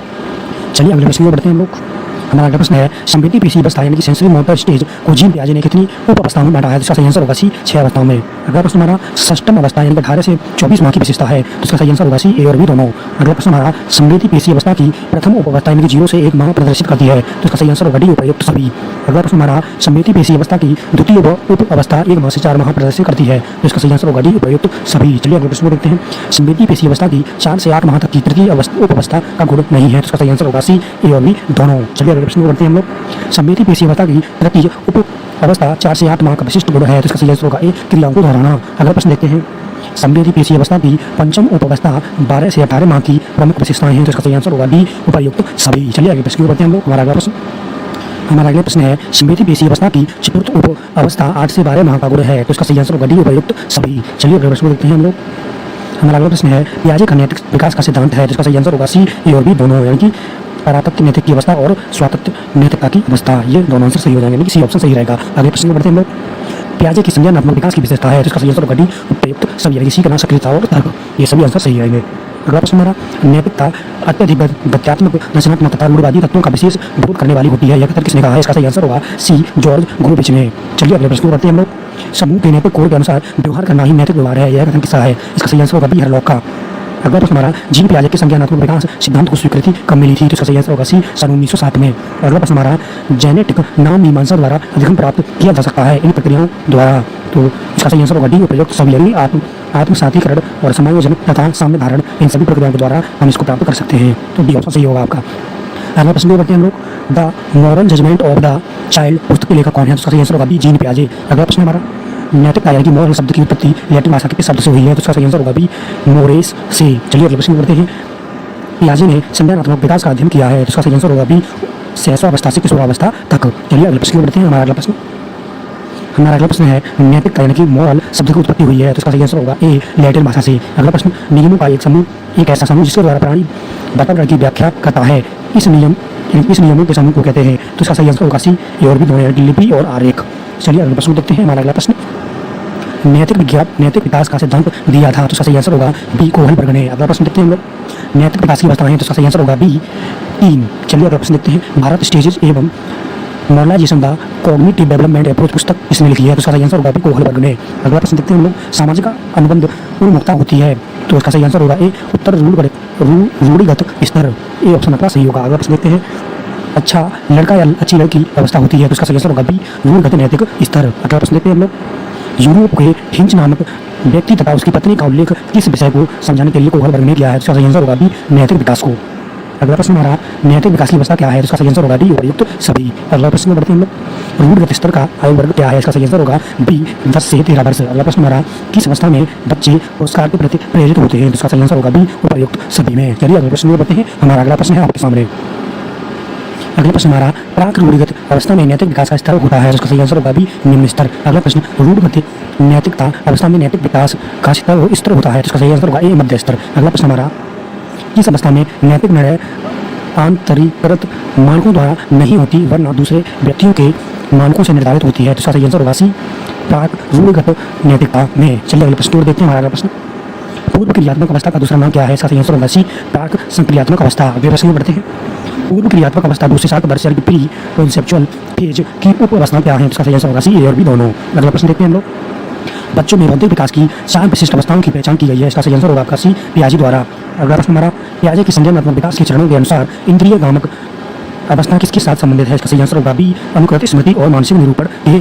चलिए अगले प्रश्न में बढ़ते हैं हम लोग। हमारा अगला प्रश्न है, संवेदी पेशी अवस्था यानी कि सेंसरी मोटर स्टेज को जीन पियाजे ने कितनी उप अवस्थाओं में बांटा है? तो इसका सही आंसर होगा सी, 6 अवस्थाओं में। अगला प्रश्न हमारा षष्टम अवस्था यानी कि 18 से 24 माह की विशेषता है। तो इसका सही आंसर होगा सी, ए और बी दोनों। अगला प्रश्न हमारा, संवेदी पेशी अवस्था की प्रथम उप अवस्था यानी कि 0 से 1 माह प्रदर्शित करती है। तो इसका सही आंसर होगा डी, उपयुक्त सभी। अगला प्रश्न हमारा, संवेदी पेशी अवस्था की द्वितीय उप अवस्था 1 माह से 4 माह प्रदर्शित करती है। तो इसका सही आंसर होगा डी, उपयुक्त सभी। चलिए अगले प्रश्न को देखते हैं। संवेदी पेशी अवस्था की 4 से 8 माह तक की तृतीय उप अवस्था का गुण नहीं है। तो इसका सही आंसर होगा सी, ए और बी दोनों। चलिए अगले प्रश्न को बढ़ते हैं हम लोग। संवेदी पेशी अवस्था की तृतीय उप अवस्था 4 से 8 माह का विशिष्ट गुण है। तो इसका सही आंसर होगा ए, क्रियाओं को दोहराना। अगला प्रश्न देखते हैं। संवेदी पेशी अवस्था की पंचम उप अवस्था 12 से 18 माह की प्रमुख विशेषताएं हैं। तो इसका सही आंसर होगा डी, उपयुक्त सभी। चलिए अगले प्रश्न को बढ़ते हैं हम लोग। हमारा अगला प्रश्न है, संवेदी पेशी अवस्था की चतुर्थ उप अवस्था 8 से 12 माह का गुण है। तो इसका सही आंसर होगा डी, उपयुक्त सभी। चलिए अगले प्रश्न को देखते हैं हम लोग। हमारा अगला प्रश्न है, पियाजे का नैतिक विकास का सिद्धांत है। तो इसका सही आंसर होगा सी, ए और बी दोनों यानी कि परातत्व नैतिक की अवस्था और स्वातत्व नैतिकता की अवस्था। ये दोनों आंसर सही हो जाएंगे, यानी सी ऑप्शन सही रहेगा। अगले प्रश्न में बढ़ते हैं हम लोग। पियाजे की संज्ञानात्मक विकास की विशेषता है। तो इसका सही आंसर होगा डी, उपयुक्त सभी यानी सी का नाम सक्रियता और तर्क। ये सभी आंसर सही रहेंगे। अगला प्रश्न हमारा, नैतिकता अत्यधिक गत्यात्मक रचनात्मक तथा रूढ़िवादी तत्वों का विशेष विरोध करने वाली होती है। यह कथन किसने कहा है? इसका सही आंसर होगा सी, जॉर्ज ग्रोविच ने। चलिए अगले प्रश्न को बढ़ते हैं हम लोग। समूह के नैतिक कोड के अनुसार व्यवहार करना ही नैतिक व्यवहार है, यह कथन किसका है? इसका सही आंसर होगा बी, हरलॉक का। अगला प्रश्न हमारा, जीन पियाजे के संज्ञानात्मक विकास सिद्धांत को स्वीकृति कब मिली थी? तो इसका सही आंसर होगा सी, सन 1907 में। अगला प्रश्न हमारा, जेनेटिक नाम मीमांसा द्वारा अधिगम प्राप्त किया जा सकता है इन प्रक्रियाओं द्वारा। तो इसका सही आंसर होगा डी, उपयुक्त सभी यानी आत्मसातीकरण और समायोजन तथा साम्य धारण, इन सभी प्रक्रियाओं के द्वारा हम इसको प्राप्त कर सकते हैं। तो डी ऑप्शन सही होगा आपका। अगला प्रश्न को बढ़ते हैं हम लोग। The moral judgement of the child पुस्तक के लेखक कौन है? तो इसका सही आंसर होगा बी, जीन पियाजे। अगला प्रश्न हमारा, नैतिकता यानी कि मॉरल शब्द की उत्पत्ति लैटिन भाषा के शब्द से हुई है। तो इसका सही आंसर होगा बी, मोरेस से। चलिए अगले प्रश्न बढ़ते हैं। पियाजे ने संज्ञानात्मक विकास का अध्ययन किया है। तो इसका सही आंसर होगा बी, शैशवावस्था से किशोरावस्था तक। चलिए अगले प्रश्न बढ़ते हैं। हमारा अगला प्रश्न है, नैतिकता यानी कि मॉरल शब्द की उत्पत्ति हुई है। तो इसका सही आंसर होगा ए, लैटिन भाषा से। अगला प्रश्न, नियमों का एक ऐसा समूह जिसके द्वारा प्राणी वातावरण की व्याख्या करता है, इस नियमों के समूह को कहते हैं। तो इसका सही आंसर होगा सी, ए और बी दोनों, लिपि और आरेख। चलिए अगले प्रश्न देखते हैं। हमारा अगला प्रश्न, नैतिक विकास का सिद्धांत दिया था। तो इसका सही आंसर होगा बी, कोहलबर्ग ने। अगला प्रश्न देखते हैं हम लोग। नैतिक विकास की अवस्थाएं हैं। तो इसका सही आंसर होगा बी, 3। चलिए अगला प्रश्न देखते हैं। भारत स्टेजेस एवं modernisation the cognitive development approach पुस्तक किसने लिखी है? तो इसका सही आंसर होगा बी, कोहलबर्ग ने। अगला प्रश्न देखते हैं हम लोग। सामाजिक अनुबंध उन्मुखता होती है। तो इसका सही आंसर होगा ए, उत्तर रूलबर्ग रूढ़िगत स्तर, ए ऑप्शन अपना सही होगा। अगला प्रश्न देखते हैं, अच्छा लड़का या अच्छी लड़की अवस्था होती है तो उसका सही आंसर होगा बी रूढ़िगत नैतिक स्तर। अगला प्रश्न देखते हैं हम लोग, यूरोप के हिंच नामक व्यक्ति तथा उसकी पत्नी का उल्लेख किस विषय को समझाने के लिए कोहल वर्ग ने किया है? उसका सही आंसर होगा बी नैतिक विकास को। अगला प्रश्न हमारा, नैतिक विकास की अवस्था क्या है? तो उसका सही आंसर होगा डी उपयुक्त सभी। अगला प्रश्न बढ़ते हैं हम लोग, रूढ़िगत स्तर का आयु वर्ग क्या है? इसका सही आंसर होगा बी 10 से 13 वर्ष। अगला प्रश्न हमारा, किस अवस्था में बच्चे पुरस्कार के प्रति प्रेरित होते हैं? तो उसका सही आंसर होगा बी उपयुक्त सभी में। चलिए अगले प्रश्न में बढ़ते हैं। हमारा अगला प्रश्न है आपके सामने। अगला प्रश्न हमारा, प्राक रूढ़िगत अवस्था में नैतिक विकास का स्तर होता है, उसका सही आंसर होगा भी निम्न स्तर। अगला प्रश्न, रूढ़िगत नैतिकता अवस्था में नैतिक विकास का स्तर होता है, उसका सही आंसर होगा ए मध्य स्तर। अगला प्रश्न हमारा, किस अवस्था में नैतिक निर्णय आंतरिकृत मानकों द्वारा नहीं होती वरना दूसरे व्यक्तियों के मानकों से निर्धारित होती है? तो इसका सही आंसर होगा सी प्राक रूढ़िगत नैतिकता में। चलिए अगले प्रश्न देखते हैं। हमारा अगला प्रश्न, पूर्व क्रियात्मक अवस्था का दूसरा नाम क्या है? इसका सही आंसर होगा सी प्राक संक्रियात्मक अवस्था। अगले प्रश्न में बढ़ते हैं, पूर्व क्रियात्मक अवस्था 2 से 7 वर्ष यानी प्री कॉन्सेप्चुअल फेज की उप अवस्था क्या है? इसका सही आंसर होगा सी ए और बी दोनों। अगला प्रश्न देखते हैं हम लोग, बच्चों में बौद्धिक विकास की 4 विशिष्ट अवस्थाओं की पहचान की गई है, इसका सही आंसर होगा आपका सी पियाजे द्वारा। अगला प्रश्न हमारा, पियाजे की संज्ञानात्मक विकास के चरणों के अनुसार इंद्रिय गामक अवस्था किसके साथ संबंधित है? इसका सही आंसर होगा बी अनुकृत स्मृति और मानसिक निरूपण के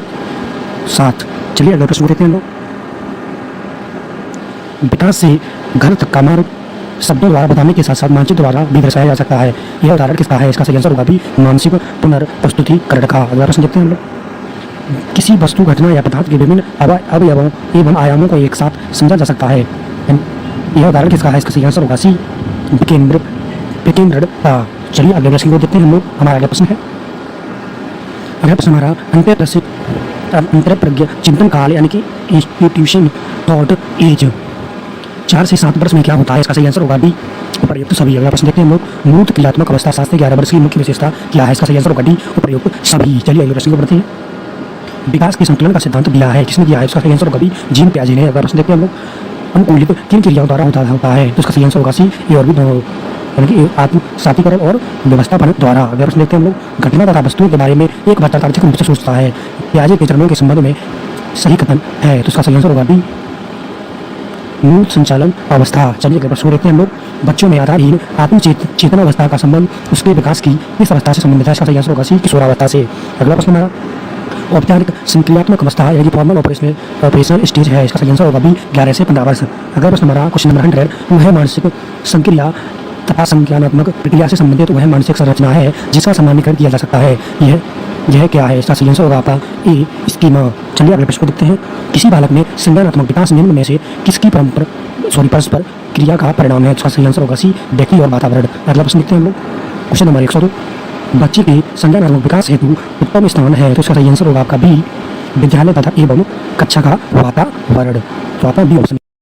साथ। चलिए अगला प्रश्न देखते हैं हम लोग, विकास से घर तक का मार्ग शब्दों द्वारा बताने के साथ साथ मानचित्र द्वारा भी दर्शाया जा सकता है, यह उदाहरण किसका है? इसका सही आंसर होगा भी मानसिक पुनर्प्रस्तुतिकरण का। अगला प्रश्न देखते हैं हम लोग, किसी वस्तु घटना या पदार्थ के विभिन्न अवयवों एवं आयामों को एक साथ समझा जा सकता है, यह उदाहरण किसका है? इसका सही आंसर होगा सी विकेंद्रता। चलिए अगले प्रश्न को देखते हैं हम लोग। हमारा अगला प्रश्न है, अगला प्रश्न हमारा, अंतरप्रज्ञ चिंतन काल यानी कि इंस्टीट्यूशन थॉट एज 4 से 7 वर्ष में क्या होता है? इसका सही आंसर होगा बी उपर्युक्त सभी। अगला प्रश्न देखते हैं हम लोग, मूर्त क्रियात्मक अवस्था 7 से 11 वर्ष की मुख्य विशेषता क्या है? इसका सही आंसर होगा डी उपर्युक्त सभी। चलिए अगले प्रश्न को बढ़ते हैं, विकास के संतुलन का सिद्धांत दिया है, किसने दिया है? इसका सही आंसर होगा बी जीन पियाजे ने। अगला प्रश्न देखते हैं हम लोग, अनुकूलित किन क्रियाओं द्वारा होता है? तो इसका सही आंसर होगा सी ए और बी दोनों, यानी कि आत्मसातीकरण और व्यवस्थापन द्वारा। अगला प्रश्न देखते हैं हम लोग, घटना तथा वस्तुओं के बारे में एक बात तार्किक रूप से सोचता है, पियाजे के चरणों के संबंध में सही कथन है, तो इसका सही आंसर होगा बी मूर्त संचालन अवस्था। चलिए अगले प्रश्न देखते हैं हम लोग, बच्चों में आधारहीन आत्म चेतना अवस्था का संबंध उसके विकास की किस अवस्था से संबंधित है? इसका सही आंसर होगा सी किशोरावस्था से। अगला प्रश्न हमारा, औपचारिक संक्रियात्मक अवस्था यानी फॉर्मल ऑपरेशनल स्टेज है, इसका सही आंसर होगा बी 11 से 15 वर्ष। अगला प्रश्न हमारा क्वेश्चन नंबर 100, वह मानसिक संक्रिया तथा संज्ञानात्मक प्रक्रिया से संबंधित वह मानसिक संरचना है जिसका सामान्यीकरण किया जा सकता है, यह क्या है? इसका सही आंसर होगा आपका ए स्कीमा। चलिए अगले प्रश्न को देखते हैं, किसी बालक में संज्ञानात्मक विकास निम्न में से किसकी परस्पर क्रिया का परिणाम है? इसका सही आंसर होगा सी व्यक्ति और वातावरण। अगला प्रश्न देखते हैं हम लोग, क्वेश्चन नंबर 102, बच्चे के संज्ञानात्मक विकास हेतु उत्तम स्थान है, तो इसका सही आंसर होगा आपका बी विद्यालय तथा एवं कक्षा का वातावरण। तो आपका बी ऑप्शन